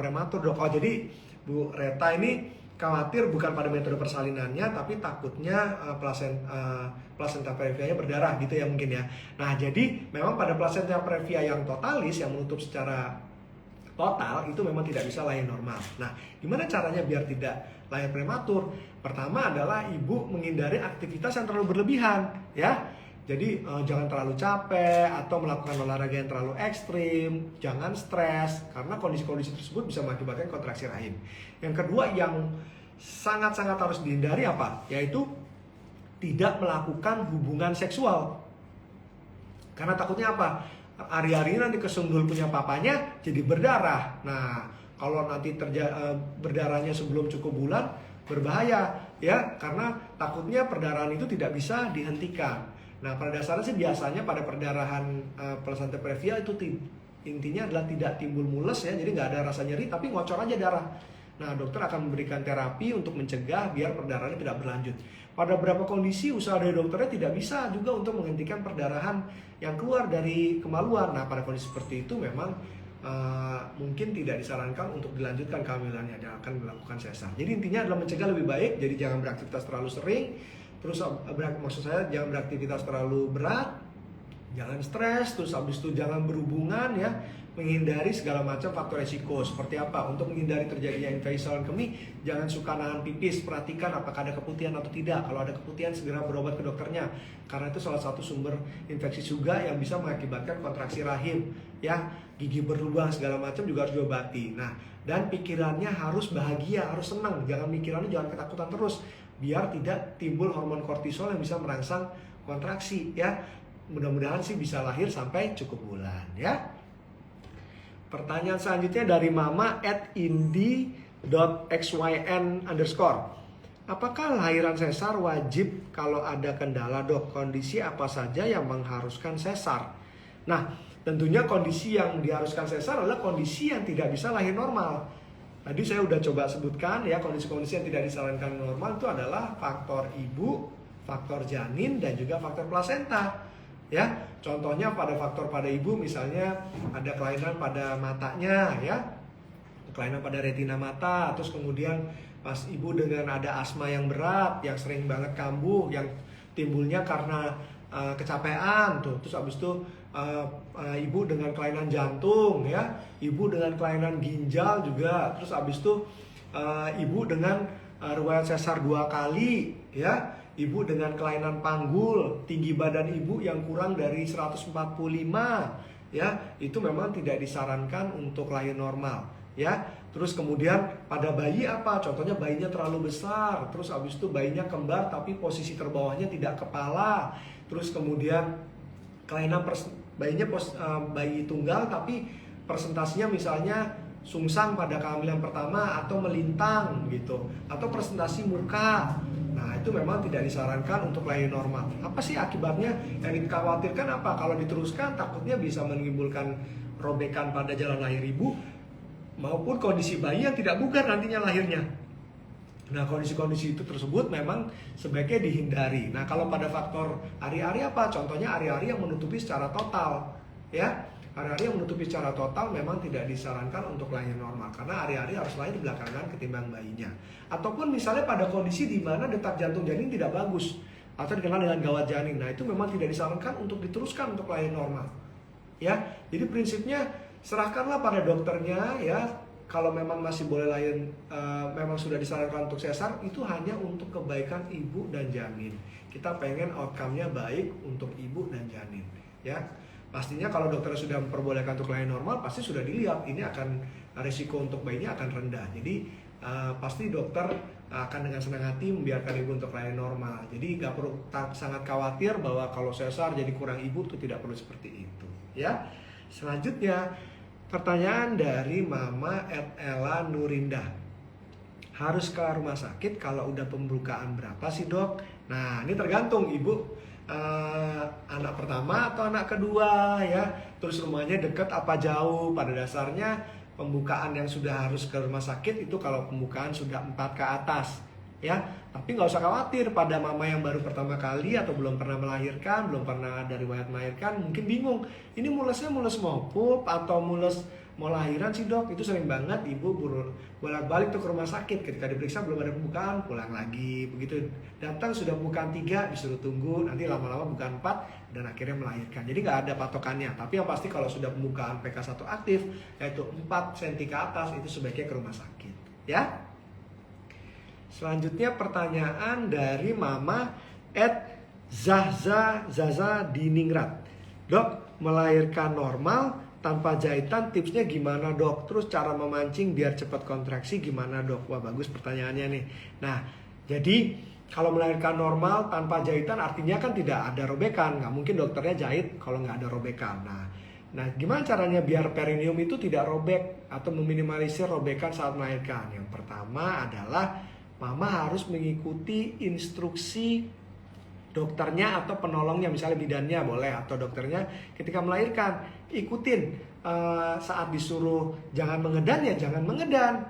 [SPEAKER 1] prematur, dok. Oh, jadi Bu Reta ini khawatir bukan pada metode persalinannya, tapi takutnya plasenta previanya berdarah gitu ya mungkin ya. Nah, jadi memang pada plasenta previa yang totalis, yang menutup secara total, itu memang tidak bisa lahir normal. Nah, gimana caranya biar tidak lahir prematur? Pertama adalah ibu menghindari aktivitas yang terlalu berlebihan ya. Jadi jangan terlalu capek atau melakukan olahraga yang terlalu ekstrim, jangan stres, karena kondisi-kondisi tersebut bisa mengakibatkan kontraksi rahim. Yang kedua yang sangat-sangat harus dihindari apa? Yaitu tidak melakukan hubungan seksual. Karena takutnya apa? Hari-hari nanti kesundul punya papanya jadi berdarah. Nah, kalau nanti berdarahnya sebelum cukup bulan, berbahaya ya, karena takutnya perdarahan itu tidak bisa dihentikan. Nah, pada dasarnya sih biasanya pada perdarahan plasenta previa itu intinya adalah tidak timbul mules ya, jadi nggak ada rasa nyeri tapi ngocor aja darah. Nah, dokter akan memberikan terapi untuk mencegah biar perdarahannya tidak berlanjut. Pada beberapa kondisi usaha dari dokternya tidak bisa juga untuk menghentikan perdarahan yang keluar dari kemaluan. Nah, pada kondisi seperti itu memang mungkin tidak disarankan untuk dilanjutkan kehamilannya dan akan melakukan sesar. Jadi intinya adalah mencegah lebih baik, jadi jangan beraktivitas terlalu sering. Terus maksud saya jangan beraktivitas terlalu berat, jangan stres, terus habis itu jangan berhubungan ya, menghindari segala macam faktor resiko. Seperti apa? Untuk menghindari terjadinya infeksi saluran kemih, jangan suka nahan pipis, perhatikan apakah ada keputihan atau tidak. Kalau ada keputihan segera berobat ke dokternya, karena itu salah satu sumber infeksi juga yang bisa mengakibatkan kontraksi rahim ya. Gigi berlubang segala macam juga harus diobati. Nah, dan pikirannya harus bahagia, harus senang, jangan jangan ketakutan terus, biar tidak timbul hormon kortisol yang bisa merangsang kontraksi ya. Mudah-mudahan sih bisa lahir sampai cukup bulan ya. Pertanyaan selanjutnya dari Mama @indi.xyn_. Apakah lahiran sesar wajib kalau ada kendala, dok? Kondisi apa saja yang mengharuskan sesar? Nah, tentunya kondisi yang diharuskan sesar adalah kondisi yang tidak bisa lahir normal. Tadi saya udah coba sebutkan ya, kondisi-kondisi yang tidak disarankan normal itu adalah faktor ibu, faktor janin, dan juga faktor plasenta. Ya, contohnya pada faktor pada ibu misalnya ada kelainan pada matanya ya, kelainan pada retina mata, terus kemudian pas ibu dengan ada asma yang berat, yang sering banget kambuh, yang timbulnya karena kecapean tuh, terus habis itu ibu dengan kelainan jantung ya, ibu dengan kelainan ginjal juga, terus habis itu ibu dengan riwayat sesar 2 kali ya, ibu dengan kelainan panggul, tinggi badan ibu yang kurang dari 145 ya, itu memang tidak disarankan untuk lahir normal ya. Terus kemudian pada bayi apa? Contohnya bayinya terlalu besar, terus habis itu bayinya kembar tapi posisi terbawahnya tidak kepala. Terus kemudian kelainan bayi tunggal tapi presentasinya misalnya sungsang pada kehamilan pertama atau melintang gitu, atau presentasi muka. Nah, itu memang tidak disarankan untuk lahir normal. Apa sih akibatnya? Yang dikhawatirkan apa? Kalau diteruskan takutnya bisa menimbulkan robekan pada jalan lahir ibu maupun kondisi bayi yang tidak bugar nantinya lahirnya. Nah, kondisi-kondisi itu tersebut memang sebaiknya dihindari. Nah, kalau pada faktor ari-ari apa? Contohnya ari-ari yang menutupi secara total, ya. Ari-ari yang menutupi secara total memang tidak disarankan untuk lahir normal karena ari-ari harus lahir belakangan ketimbang bayinya. Ataupun misalnya pada kondisi di mana detak jantung janin tidak bagus atau dikenal dengan gawat janin. Nah, itu memang tidak disarankan untuk diteruskan untuk lahir normal. Ya. Jadi prinsipnya serahkanlah pada dokternya ya. Kalau memang masih boleh lahir, memang sudah disarankan untuk sesar, itu hanya untuk kebaikan ibu dan janin. Kita pengen outcome-nya baik untuk ibu dan janin, ya. Pastinya kalau dokter sudah memperbolehkan untuk lahir normal, pasti sudah dilihat ini akan risiko untuk bayinya akan rendah. Jadi pasti dokter akan dengan senang hati membiarkan ibu untuk lahir normal. Jadi nggak perlu sangat khawatir bahwa kalau sesar jadi kurang ibu, itu tidak perlu seperti itu, ya. Selanjutnya pertanyaan dari Mama Ella Nurinda. Harus ke rumah sakit kalau udah pembukaan berapa sih dok? Nah, ini tergantung ibu anak pertama atau anak kedua ya. Terus rumahnya dekat apa jauh. Pada dasarnya pembukaan yang sudah harus ke rumah sakit itu kalau pembukaan sudah 4 ke atas ya. Tapi nggak usah khawatir pada mama yang baru pertama kali atau belum pernah melahirkan, belum pernah ada riwayat melahirkan, mungkin bingung. Ini mulesnya mules mau pup atau mules mau lahiran sih dok? Itu sering banget ibu bolak-balik tuh ke rumah sakit. Ketika diperiksa belum ada pembukaan, pulang lagi. Begitu datang sudah pembukaan 3, disuruh tunggu. Nanti lama-lama bukan 4 dan akhirnya melahirkan. Jadi nggak ada patokannya. Tapi yang pasti kalau sudah pembukaan PK1 aktif, yaitu 4 cm ke atas, itu sebaiknya ke rumah sakit. Ya. Selanjutnya pertanyaan dari Mama @Zaza Diningrat. Dok, melahirkan normal tanpa jahitan tipsnya gimana dok? Terus cara memancing biar cepat kontraksi gimana dok? Wah bagus pertanyaannya nih. Nah jadi kalau melahirkan normal tanpa jahitan artinya kan tidak ada robekan. Nggak mungkin dokternya jahit kalau nggak ada robekan. Nah gimana caranya biar perineum itu tidak robek atau meminimalisir robekan saat melahirkan? Yang pertama adalah mama harus mengikuti instruksi dokternya atau penolongnya, misalnya bidannya boleh atau dokternya ketika melahirkan. Ikutin saat disuruh jangan mengedan ya jangan mengedan,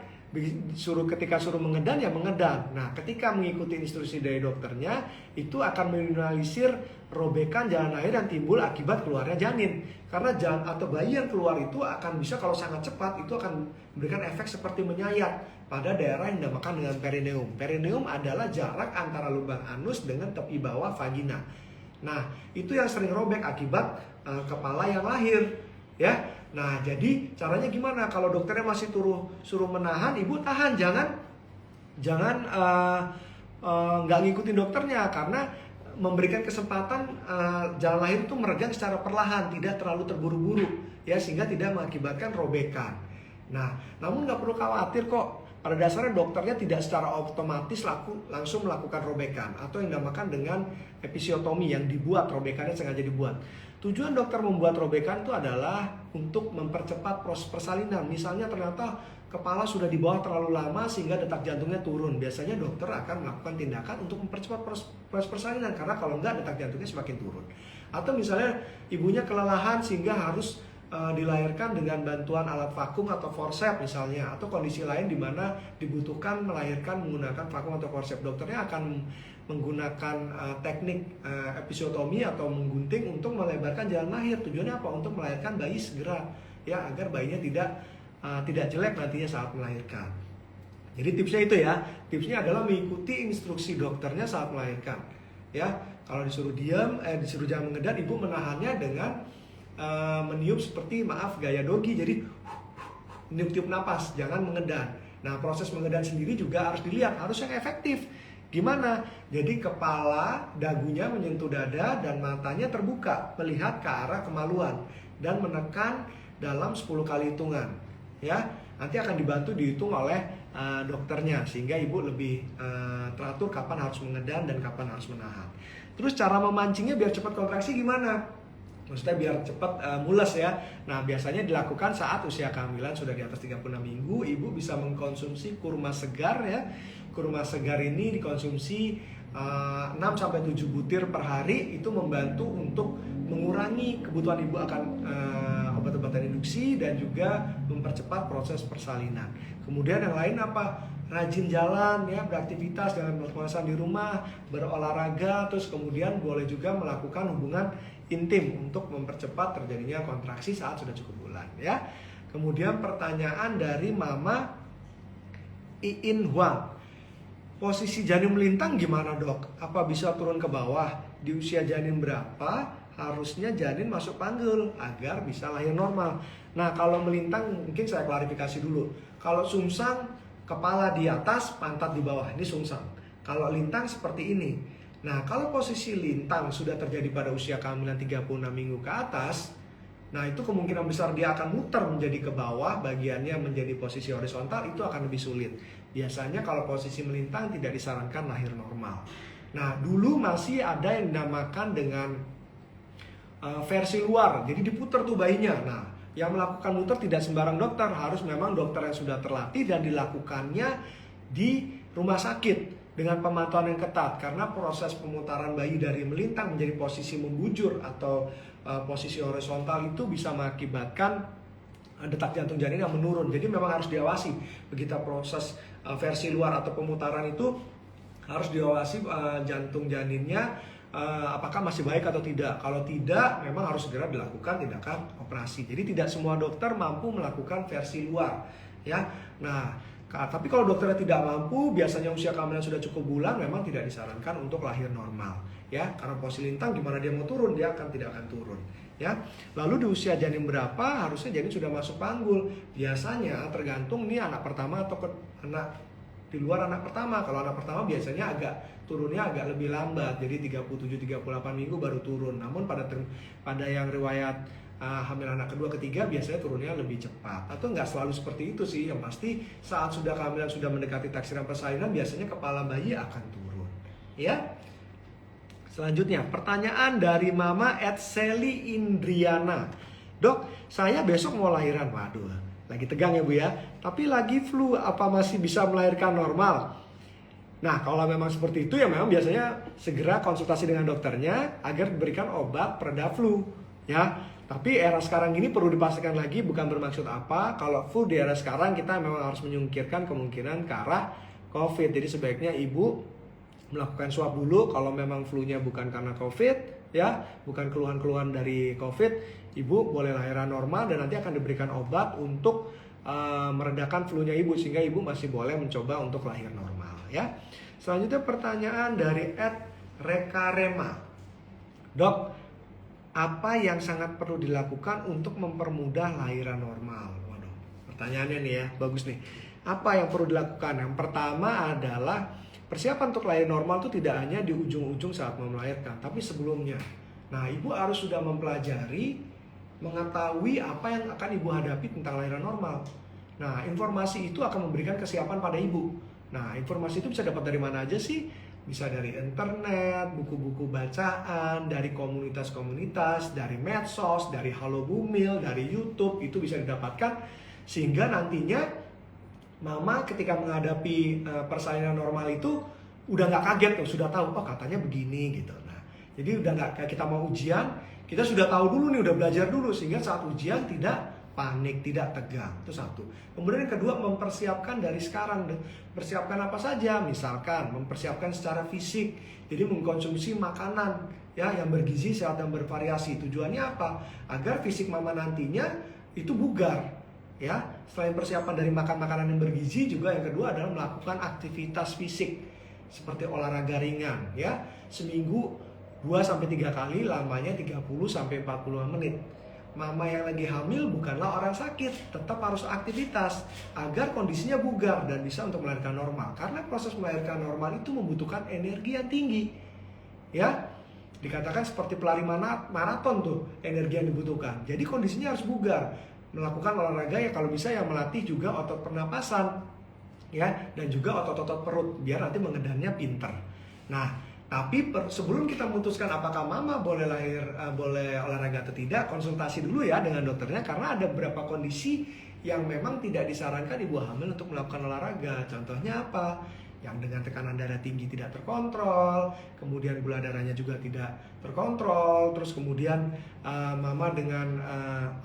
[SPEAKER 1] ketika suruh mengedan ya mengedan. Nah ketika mengikuti instruksi dari dokternya itu akan meminimalisir robekan jalan lahir yang timbul akibat keluarnya janin. Karena janin atau bayi yang keluar itu akan bisa kalau sangat cepat itu akan memberikan efek seperti menyayat pada daerah yang dinamakan dengan perineum. Perineum adalah jarak antara lubang anus dengan tepi bawah vagina. Nah, itu yang sering robek akibat kepala yang lahir, ya. Nah, jadi caranya gimana? Kalau dokternya masih suruh menahan, ibu tahan, jangan nggak ngikutin dokternya karena memberikan kesempatan jalan lahir itu meregang secara perlahan, tidak terlalu terburu-buru, ya, sehingga tidak mengakibatkan robekan. Nah, namun nggak perlu khawatir kok. Pada dasarnya dokternya tidak secara otomatis langsung melakukan robekan atau yang dinamakan dengan episiotomi yang dibuat, robekannya sengaja dibuat. Tujuan dokter membuat robekan itu adalah untuk mempercepat proses persalinan. Misalnya ternyata kepala sudah di bawah terlalu lama sehingga detak jantungnya turun. Biasanya dokter akan melakukan tindakan untuk mempercepat proses persalinan karena kalau enggak detak jantungnya semakin turun. Atau misalnya ibunya kelelahan sehingga harus dilahirkan dengan bantuan alat vakum atau forceps misalnya, atau kondisi lain di mana dibutuhkan melahirkan menggunakan vakum atau forceps. Dokternya akan menggunakan teknik episiotomi atau menggunting untuk melebarkan jalan lahir. Tujuannya apa? Untuk melahirkan bayi segera, ya, agar bayinya tidak jelek nantinya saat melahirkan. Jadi tipsnya itu ya, tipsnya adalah mengikuti instruksi dokternya saat melahirkan, ya. Kalau disuruh diam, disuruh jangan mengedan, ibu menahannya dengan meniup seperti gaya dogi. Jadi niup-tiup napas, jangan mengedan. Nah, proses mengedan sendiri juga harus dilihat, harus yang efektif. Gimana? Jadi kepala, dagunya menyentuh dada dan matanya terbuka, melihat ke arah kemaluan dan menekan dalam 10 kali hitungan. Ya, nanti akan dibantu dihitung oleh dokternya sehingga ibu lebih teratur kapan harus mengedan dan kapan harus menahan. Terus cara memancingnya biar cepat kontraksi gimana? Maksudnya biar cepat mules ya. Nah, biasanya dilakukan saat usia kehamilan sudah di atas 36 minggu, ibu bisa mengkonsumsi kurma segar ya. Kurma segar ini dikonsumsi 6-7 butir per hari, itu membantu untuk mengurangi kebutuhan ibu akan obat-obatan induksi dan juga mempercepat proses persalinan. Kemudian yang lain apa? Rajin jalan ya, beraktivitas dengan berpuasa di rumah, berolahraga, terus kemudian boleh juga melakukan hubungan intim untuk mempercepat terjadinya kontraksi saat sudah cukup bulan ya. Kemudian pertanyaan dari Mama Iin Huang. Posisi janin melintang gimana dok? Apa bisa turun ke bawah? Di usia janin berapa harusnya janin masuk panggul agar bisa lahir normal? Nah, kalau melintang mungkin saya klarifikasi dulu. Kalau sungsang, kepala di atas, pantat di bawah, ini sungsang. Kalau lintang seperti ini. Nah, kalau posisi lintang sudah terjadi pada usia kehamilan 36 minggu ke atas, nah itu kemungkinan besar dia akan muter menjadi ke bawah, bagiannya menjadi posisi horizontal, itu akan lebih sulit. Biasanya kalau posisi melintang tidak disarankan lahir normal. Nah, dulu masih ada yang dinamakan dengan versi luar, jadi diputer tuh bayinya. Nah, yang melakukan muter tidak sembarang dokter, harus memang dokter yang sudah terlatih dan dilakukannya di rumah sakit dengan pemantauan yang ketat, karena proses pemutaran bayi dari melintang menjadi posisi membujur atau posisi horizontal itu bisa mengakibatkan detak jantung janin yang menurun. Jadi memang harus diawasi. Begitu proses versi luar atau pemutaran itu harus diawasi jantung janinnya apakah masih baik atau tidak. Kalau tidak, memang harus segera dilakukan tindakan operasi. Jadi tidak semua dokter mampu melakukan versi luar ya. Nah, tapi kalau dokternya tidak mampu, biasanya usia kehamilan sudah cukup bulan, memang tidak disarankan untuk lahir normal ya, karena posisi lintang gimana dia mau turun, dia tidak akan turun ya. Lalu di usia janin berapa harusnya janin sudah masuk panggul? Biasanya tergantung nih anak pertama atau anak di luar anak pertama. Kalau anak pertama biasanya turunnya agak lebih lambat, jadi 37-38 minggu baru turun. Namun pada yang riwayat hamil anak kedua ketiga biasanya turunnya lebih cepat, atau nggak selalu seperti itu sih. Yang pasti saat sudah kehamilan sudah mendekati taksiran persalinan, biasanya kepala bayi akan turun ya. Selanjutnya pertanyaan dari Mama @Sally Indriana. Dok, saya besok mau lahiran. Waduh, lagi tegang ya Bu ya, tapi lagi flu, apa masih bisa melahirkan normal? Nah, kalau memang seperti itu ya memang biasanya segera konsultasi dengan dokternya agar diberikan obat pereda flu ya. Tapi era sekarang ini perlu dipastikan lagi, bukan bermaksud apa kalau flu di era sekarang kita memang harus menyingkirkan kemungkinan ke arah COVID. Jadi sebaiknya ibu melakukan swab dulu. Kalau memang flu-nya bukan karena COVID ya, bukan keluhan-keluhan dari COVID, ibu boleh lahiran normal dan nanti akan diberikan obat untuk meredakan flu-nya ibu sehingga ibu masih boleh mencoba untuk lahir normal ya. Selanjutnya pertanyaan dari @rekarema. Dok, apa yang sangat perlu dilakukan untuk mempermudah lahiran normal? Waduh, pertanyaannya nih ya, bagus nih. Apa yang perlu dilakukan? Yang pertama adalah persiapan untuk lahir normal itu tidak hanya di ujung-ujung saat mau melahirkan, tapi sebelumnya. Nah, ibu harus sudah mempelajari, mengetahui apa yang akan ibu hadapi tentang lahiran normal. Nah, informasi itu akan memberikan kesiapan pada ibu. Nah, informasi itu bisa dapat dari mana aja sih? Bisa dari internet, buku-buku bacaan, dari komunitas-komunitas, dari medsos, dari Halo Bumil, dari YouTube, itu bisa didapatkan. Sehingga nantinya Mama ketika menghadapi persalinan normal itu udah nggak kaget tuh, sudah tahu, oh katanya begini gitu. Nah, jadi udah nggak kayak kita mau ujian, kita sudah tahu dulu nih, udah belajar dulu, sehingga saat ujian tidak panik, tidak tegang. Itu satu. Kemudian yang kedua, mempersiapkan dari sekarang. Persiapkan apa saja? Misalkan mempersiapkan secara fisik, jadi mengkonsumsi makanan ya yang bergizi, sehat, dan bervariasi. Tujuannya apa? Agar fisik mama nantinya itu bugar. Ya, selain persiapan dari makan makanan yang bergizi, juga yang kedua adalah melakukan aktivitas fisik seperti olahraga ringan ya. Seminggu 2-3 kali, lamanya 30-45 menit. Mama yang lagi hamil bukanlah orang sakit, tetap harus aktivitas agar kondisinya bugar dan bisa untuk melahirkan normal. Karena proses melahirkan normal itu membutuhkan energi yang tinggi. Ya, dikatakan seperti pelari maraton tuh, energi yang dibutuhkan. Jadi kondisinya harus bugar. Melakukan olahraga ya kalau bisa yang melatih juga otot pernapasan, ya, dan juga otot-otot perut biar nanti mengedannya pinter. Nah, tapi sebelum kita memutuskan apakah mama boleh boleh olahraga atau tidak, konsultasi dulu ya dengan dokternya, karena ada beberapa kondisi yang memang tidak disarankan ibu hamil untuk melakukan olahraga. Contohnya apa? Yang dengan tekanan darah tinggi tidak terkontrol, kemudian gula darahnya juga tidak terkontrol, terus kemudian mama dengan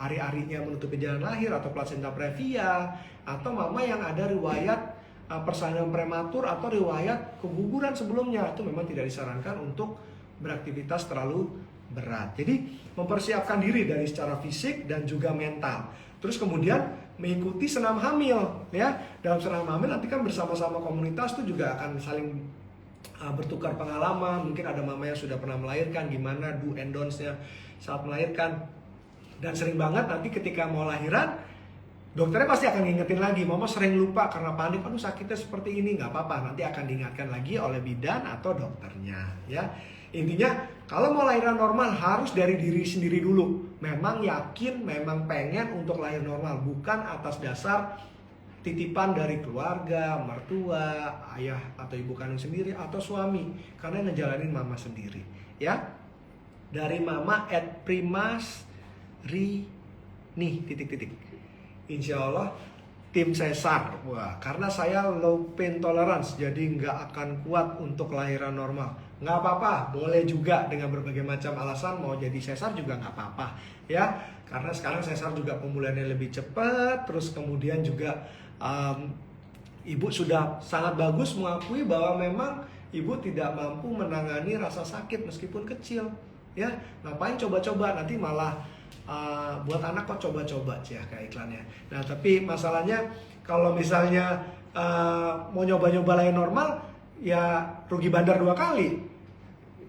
[SPEAKER 1] ari-arinya menutupi jalan lahir atau plasenta previa, atau mama yang ada riwayat persalinan prematur atau riwayat keguguran sebelumnya, itu memang tidak disarankan untuk beraktivitas terlalu berat. Jadi mempersiapkan diri dari secara fisik dan juga mental. Terus kemudian mengikuti senam hamil, ya. Dalam senam hamil nanti kan bersama-sama komunitas tuh juga akan saling bertukar pengalaman. Mungkin ada mama yang sudah pernah melahirkan, gimana do and don'ts-nya saat melahirkan. Dan sering banget nanti ketika mau lahiran, dokternya pasti akan ngingetin lagi. Mama sering lupa karena panik, aduh sakitnya seperti ini. Nggak apa-apa, nanti akan diingatkan lagi oleh bidan atau dokternya, ya. Intinya kalau mau lahiran normal harus dari diri sendiri dulu. Memang yakin, memang pengen untuk lahir normal, bukan atas dasar titipan dari keluarga, mertua, ayah atau ibu kandung sendiri atau suami, karena yang ngejalanin mama sendiri, ya. Dari mama @primasri nih titik-titik. Insya Allah tim sesar. Wah, karena saya low pain tolerance, jadi nggak akan kuat untuk lahiran normal. Nggak apa-apa, boleh juga dengan berbagai macam alasan mau jadi sesar juga nggak apa-apa, ya. Karena sekarang sesar juga pemulihannya lebih cepat, terus kemudian juga ibu sudah sangat bagus mengakui bahwa memang ibu tidak mampu menangani rasa sakit meskipun kecil, ya. Ngapain coba-coba, nanti malah buat anak kok coba-coba ya kayak iklannya. Nah tapi masalahnya kalau misalnya mau nyoba-nyoba lahir normal, ya rugi bandar 2 kali,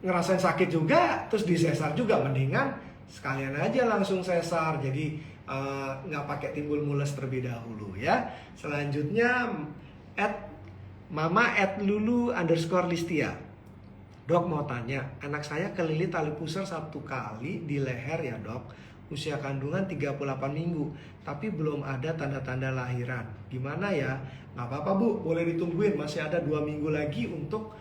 [SPEAKER 1] ngerasain sakit juga terus disesar juga. Mendingan sekalian aja langsung sesar, jadi nggak pakai timbul mules terlebih dahulu, ya. Selanjutnya @mama@lulu_listia. Dok mau tanya, anak saya kelilit tali pusar 1 kali di leher ya dok. Usia kandungan 38 minggu, tapi belum ada tanda-tanda lahiran. Gimana ya? Nggak apa-apa bu, boleh ditungguin. Masih ada 2 minggu lagi untuk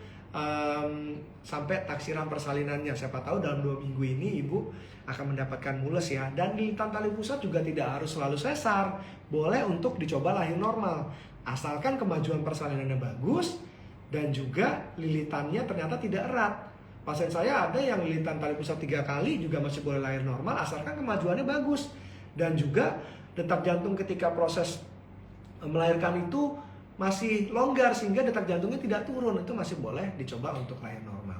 [SPEAKER 1] sampai taksiran persalinannya. Siapa tahu dalam 2 minggu ini ibu akan mendapatkan mules ya. Dan lilitan tali pusat juga tidak harus selalu sesar. Boleh untuk dicoba lahir normal. Asalkan kemajuan persalinannya bagus dan juga lilitannya ternyata tidak erat. Pasien saya ada yang lilitan tali pusat 3 kali juga masih boleh lahir normal asalkan kemajuannya bagus. Dan juga detak jantung ketika proses melahirkan itu masih longgar sehingga detak jantungnya tidak turun, itu masih boleh dicoba untuk lahir normal.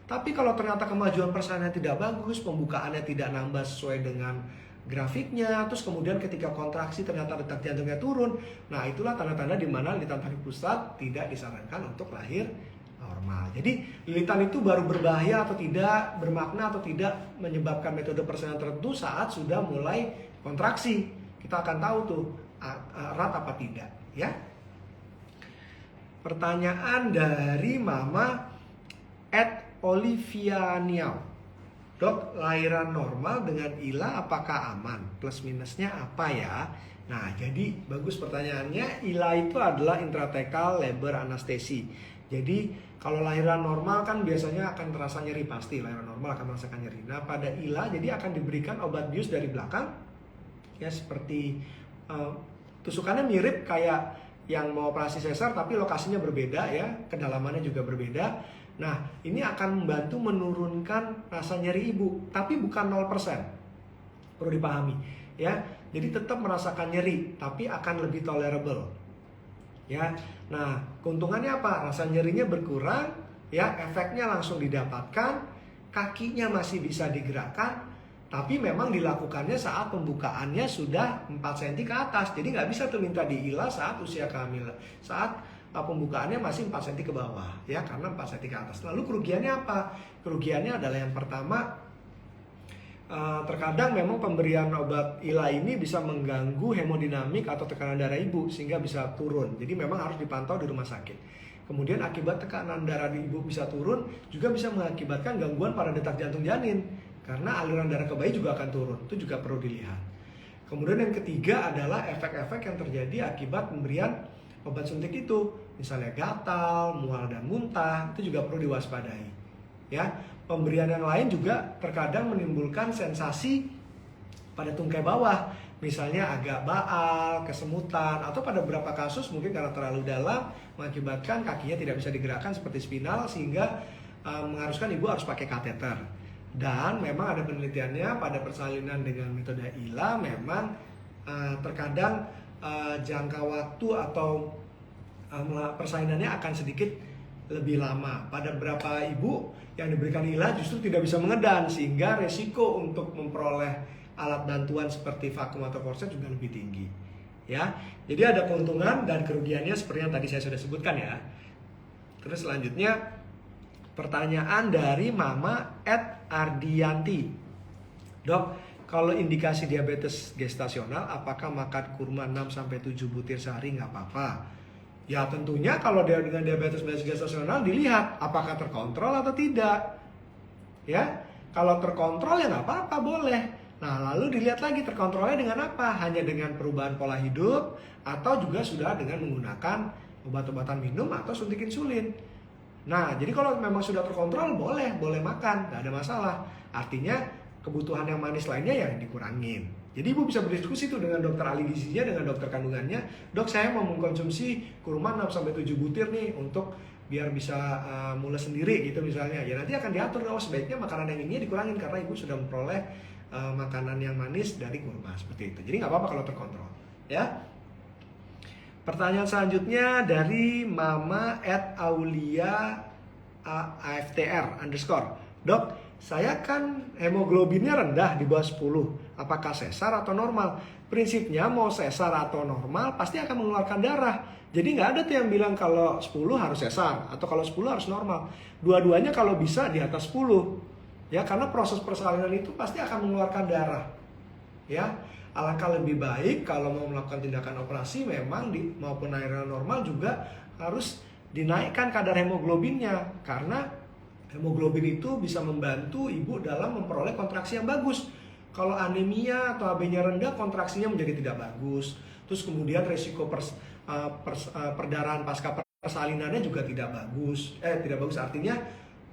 [SPEAKER 1] Tapi kalau ternyata kemajuan persalinan tidak bagus, pembukaannya tidak nambah sesuai dengan grafiknya, terus kemudian ketika kontraksi ternyata detak jantungnya turun, nah itulah tanda-tanda di mana lilitan tali pusat tidak disarankan untuk lahir normal. Jadi lilitan itu baru berbahaya atau tidak, bermakna atau tidak menyebabkan metode persalinan tertentu saat sudah mulai kontraksi. Kita akan tahu tuh erat apa tidak, ya. Pertanyaan dari mama @olivianiau. Dok, lahiran normal dengan ILA apakah aman? Plus minusnya apa ya? Nah, jadi bagus pertanyaannya. ILA itu adalah intrathecal labor anestesi. Jadi kalau lahiran normal kan biasanya akan terasa nyeri, pasti lahiran normal akan merasakan nyeri. Nah pada ILA jadi akan diberikan obat bius dari belakang, ya seperti tusukannya mirip kayak yang mau operasi sesar tapi lokasinya berbeda ya, kedalamannya juga berbeda. Nah ini akan membantu menurunkan rasa nyeri ibu, tapi bukan 0%, perlu dipahami ya. Jadi tetap merasakan nyeri tapi akan lebih tolerable. Ya, nah keuntungannya apa? Rasa nyerinya berkurang, ya efeknya langsung didapatkan, kakinya masih bisa digerakkan, tapi memang dilakukannya saat pembukaannya sudah 4 cm ke atas. Jadi nggak bisa tuh minta diilah saat usia kehamilan, saat pembukaannya masih 4 cm ke bawah ya, karena 4 cm ke atas. Lalu kerugiannya apa? Kerugiannya adalah yang pertama, terkadang memang pemberian obat ILA ini bisa mengganggu hemodinamik atau tekanan darah ibu sehingga bisa turun. Jadi memang harus dipantau di rumah sakit. Kemudian akibat tekanan darah di ibu bisa turun, juga bisa mengakibatkan gangguan pada detak jantung janin. Karena aliran darah ke bayi juga akan turun, itu juga perlu dilihat. Kemudian yang ketiga adalah efek-efek yang terjadi akibat pemberian obat suntik itu. Misalnya gatal, mual dan muntah, itu juga perlu diwaspadai. Ya, pemberian yang lain juga terkadang menimbulkan sensasi pada tungkai bawah. Misalnya agak baal, kesemutan, atau pada beberapa kasus mungkin karena terlalu dalam mengakibatkan kakinya tidak bisa digerakkan seperti spinal sehingga mengharuskan ibu harus pakai kateter. Dan memang ada penelitiannya pada persalinan dengan metode ILA memang terkadang jangka waktu atau persalinannya akan sedikit lebih lama. Pada beberapa ibu yang diberikan ILA justru tidak bisa mengedan sehingga resiko untuk memperoleh alat bantuan seperti vakum atau korset juga lebih tinggi. Ya, jadi ada keuntungan dan kerugiannya seperti yang tadi saya sudah sebutkan ya. Terus selanjutnya pertanyaan dari Mama @Ardianti. Dok, kalau indikasi diabetes gestasional apakah makan kurma 6-7 butir sehari nggak apa-apa? Ya tentunya kalau dia dengan diabetes gestasional dilihat apakah terkontrol atau tidak. Ya, kalau terkontrol ya nggak apa-apa, boleh. Nah, lalu dilihat lagi terkontrolnya dengan apa? Hanya dengan perubahan pola hidup atau juga sudah dengan menggunakan obat-obatan minum atau suntik insulin. Nah, jadi kalau memang sudah terkontrol boleh makan, nggak ada masalah. Artinya kebutuhan yang manis lainnya yang dikurangin. Jadi ibu bisa berdiskusi tuh dengan dokter ahli gizinya, dengan dokter kandungannya. Dok, saya mau mengkonsumsi kurma 6-7 butir nih untuk biar bisa mulai sendiri gitu misalnya. Ya nanti akan diatur, oh sebaiknya makanan yang ini dikurangin karena ibu sudah memperoleh makanan yang manis dari kurma seperti itu. Jadi nggak apa-apa kalau terkontrol, ya. Pertanyaan selanjutnya dari Mama @aulia AFTR_. Dok, saya kan hemoglobinnya rendah di bawah 10. Apakah sesar atau normal? Prinsipnya mau sesar atau normal pasti akan mengeluarkan darah. Jadi nggak ada tuh yang bilang kalau 10 harus sesar atau kalau 10 harus normal. Dua-duanya kalau bisa di atas 10. Ya, karena proses persalinan itu pasti akan mengeluarkan darah. Ya, alangkah lebih baik kalau mau melakukan tindakan operasi memang maupun airnya normal juga harus dinaikkan kadar hemoglobinnya karena hemoglobin itu bisa membantu ibu dalam memperoleh kontraksi yang bagus. Kalau anemia atau HB-nya rendah, kontraksinya menjadi tidak bagus. Terus kemudian resiko perdarahan pasca persalinannya juga tidak bagus. Tidak bagus artinya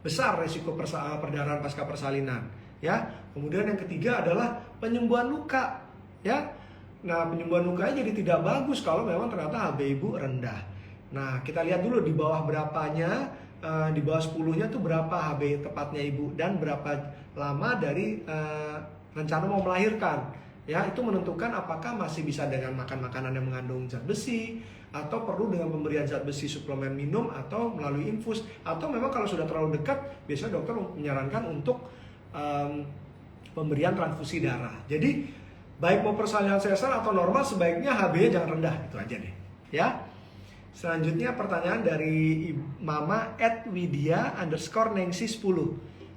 [SPEAKER 1] besar resiko perdarahan pasca persalinan, ya. Kemudian yang ketiga adalah penyembuhan luka, ya. Nah, penyembuhan lukanya jadi tidak bagus kalau memang ternyata HB ibu rendah. Nah, kita lihat dulu di bawah berapanya, di bawah 10-nya tuh berapa HB tepatnya ibu dan berapa lama dari rencana mau melahirkan. Ya, itu menentukan apakah masih bisa dengan makan makanan yang mengandung zat besi atau perlu dengan pemberian zat besi suplemen minum atau melalui infus, atau memang kalau sudah terlalu dekat biasanya dokter menyarankan untuk pemberian transfusi darah. Jadi baik mau persalinan sesar atau normal sebaiknya HB-nya jangan rendah, itu aja deh, ya. Selanjutnya pertanyaan dari Mama @widya_nengsi10.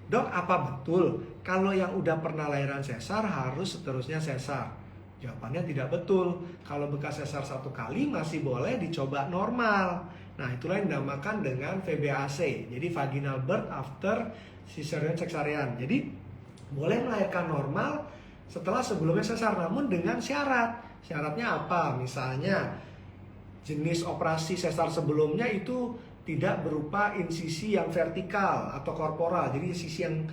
[SPEAKER 1] Dok, apa betul kalau yang udah pernah lahiran sesar harus seterusnya sesar? Jawabannya tidak betul. Kalau bekas sesar 1 kali masih boleh dicoba normal. Nah, itulah yang dinamakan dengan VBAC. Jadi vaginal birth after cesarean seksarian. Jadi boleh melahirkan normal setelah sebelumnya sesar, namun dengan syarat. Syaratnya apa? Misalnya jenis operasi sesar sebelumnya itu tidak berupa insisi yang vertikal atau korporal, jadi insisi yang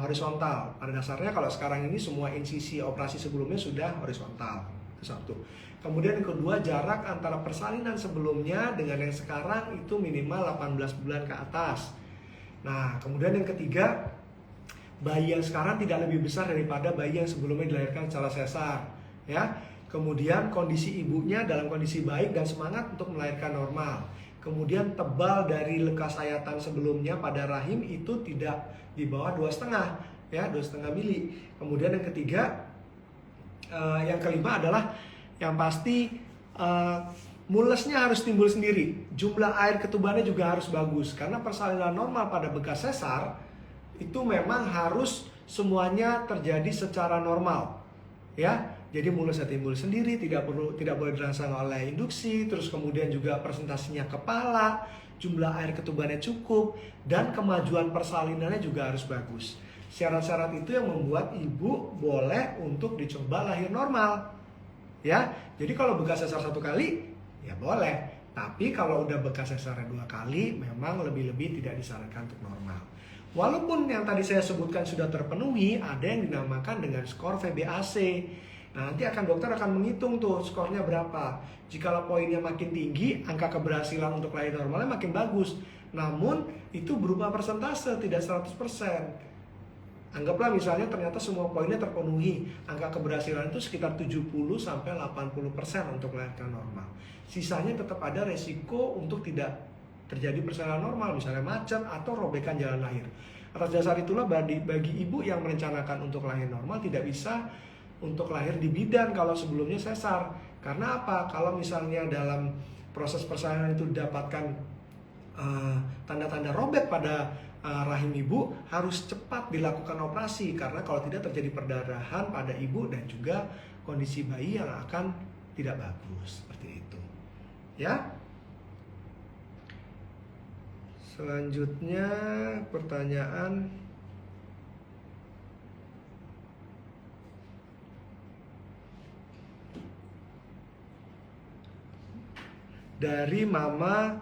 [SPEAKER 1] horizontal. Pada dasarnya kalau sekarang ini semua insisi operasi sebelumnya sudah horizontal. Itu satu. Kemudian yang kedua, jarak antara persalinan sebelumnya dengan yang sekarang itu minimal 18 bulan ke atas. Nah, kemudian yang ketiga, bayi yang sekarang tidak lebih besar daripada bayi yang sebelumnya dilahirkan secara sesar, ya. Kemudian kondisi ibunya dalam kondisi baik dan semangat untuk melahirkan normal. Kemudian tebal dari lekas sayatan sebelumnya pada rahim itu tidak di bawah 2,5, ya, 2,5 mili. Kemudian yang ketiga, yang kelima adalah yang pasti mulesnya harus timbul sendiri. Jumlah air ketubannya juga harus bagus. Karena persalinan normal pada bekas sesar itu memang harus semuanya terjadi secara normal. Ya, jadi mulesnya timbul sendiri, tidak boleh dirangsang oleh induksi, terus kemudian juga presentasinya kepala, jumlah air ketubannya cukup, dan kemajuan persalinannya juga harus bagus. Syarat-syarat itu yang membuat ibu boleh untuk dicoba lahir normal. Ya, jadi kalau bekas sesar 1 kali, ya boleh. Tapi kalau udah bekas sesarnya 2 kali, memang lebih-lebih tidak disarankan untuk normal. Walaupun yang tadi saya sebutkan sudah terpenuhi, ada yang dinamakan dengan skor VBAC. Nah, nanti dokter akan menghitung tuh skornya berapa. Jika poinnya makin tinggi, angka keberhasilan untuk lahir normalnya makin bagus. Namun, itu berupa persentase, tidak 100%. Anggaplah misalnya ternyata semua poinnya terpenuhi. Angka keberhasilan itu sekitar 70-80% untuk melahirkan normal. Sisanya tetap ada resiko untuk tidak terjadi persalinan normal, misalnya macet atau robekan jalan lahir. Atas dasar itulah bagi ibu yang merencanakan untuk lahir normal tidak bisa untuk lahir di bidan kalau sebelumnya sesar. Karena apa? Kalau misalnya dalam proses persalinan itu didapatkan tanda-tanda robek pada rahim ibu, harus cepat dilakukan operasi karena kalau tidak terjadi perdarahan pada ibu dan juga kondisi bayi yang akan tidak bagus seperti itu. Ya. Selanjutnya pertanyaan dari Mama,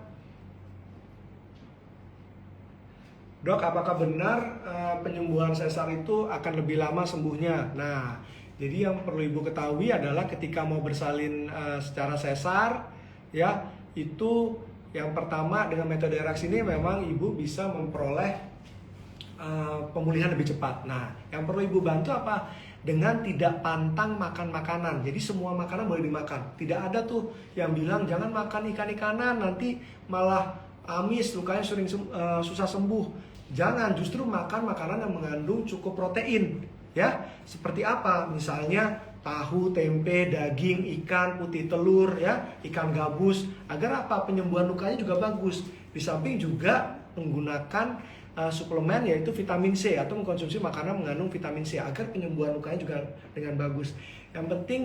[SPEAKER 1] Dok, apakah benar penyembuhan sesar itu akan lebih lama sembuhnya? Nah, jadi yang perlu ibu ketahui adalah ketika mau bersalin secara sesar, ya itu yang pertama dengan metode RX ini memang ibu bisa memperoleh pemulihan lebih cepat. Nah, yang perlu ibu bantu apa? Dengan tidak pantang makan makanan. Jadi semua makanan boleh dimakan. Tidak ada tuh yang bilang jangan makan ikan-ikanan nanti malah amis, lukanya sering susah sembuh. Jangan, justru makan makanan yang mengandung cukup protein. Ya, seperti apa? Misalnya tahu, tempe, daging, ikan, putih telur, ya, ikan gabus, agar apa? Penyembuhan lukanya juga bagus. Di samping juga menggunakan suplemen yaitu vitamin C atau mengkonsumsi makanan mengandung vitamin C agar penyembuhan lukanya juga dengan bagus. Yang penting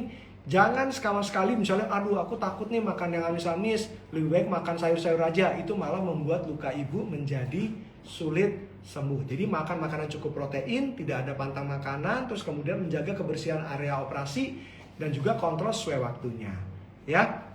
[SPEAKER 1] jangan sekali misalnya aduh aku takut nih makan yang amis-amis, lebih baik makan sayur-sayur aja, itu malah membuat luka ibu menjadi sulit sembuh. Jadi makan makanan cukup protein, tidak ada pantang makanan, terus kemudian menjaga kebersihan area operasi dan juga kontrol sesuai waktunya. Ya.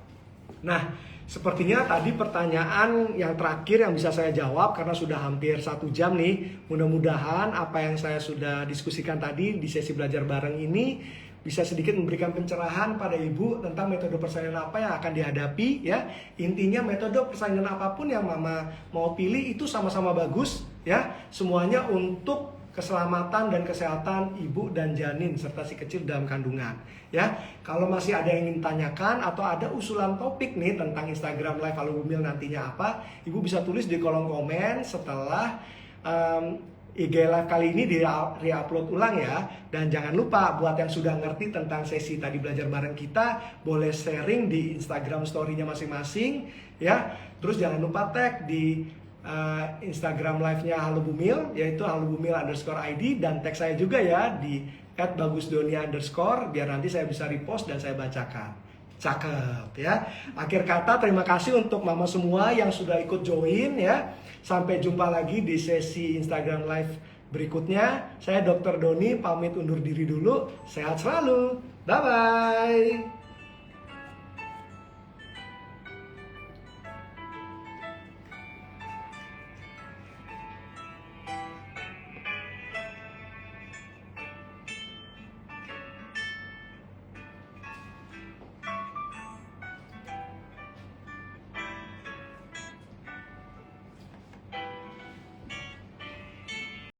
[SPEAKER 1] Nah, sepertinya tadi pertanyaan yang terakhir yang bisa saya jawab karena sudah hampir 1 jam nih. Mudah-mudahan apa yang saya sudah diskusikan tadi di sesi belajar bareng ini bisa sedikit memberikan pencerahan pada ibu tentang metode persalinan apa yang akan dihadapi, ya. Intinya metode persalinan apapun yang Mama mau pilih itu sama-sama bagus, ya. Semuanya untuk keselamatan dan kesehatan ibu dan janin serta si kecil dalam kandungan, ya. Kalau masih ada yang ingin tanyakan atau ada usulan topik nih tentang Instagram Live Halo Bumil nantinya apa, ibu bisa tulis di kolom komen setelah IG Live kali ini di-upload ulang ya. Dan jangan lupa buat yang sudah ngerti tentang sesi tadi belajar bareng kita, boleh sharing di Instagram story-nya masing-masing, ya. Terus jangan lupa tag di Instagram live-nya Halo Bumil, yaitu halobumil_id, dan tag saya juga ya di @bagusdonia_, biar nanti saya bisa repost dan saya bacakan. Cakep ya. Akhir kata terima kasih untuk mama semua yang sudah ikut join ya. Sampai jumpa lagi di sesi Instagram Live berikutnya. Saya Dr. Doni pamit undur diri dulu. Sehat selalu. Bye bye.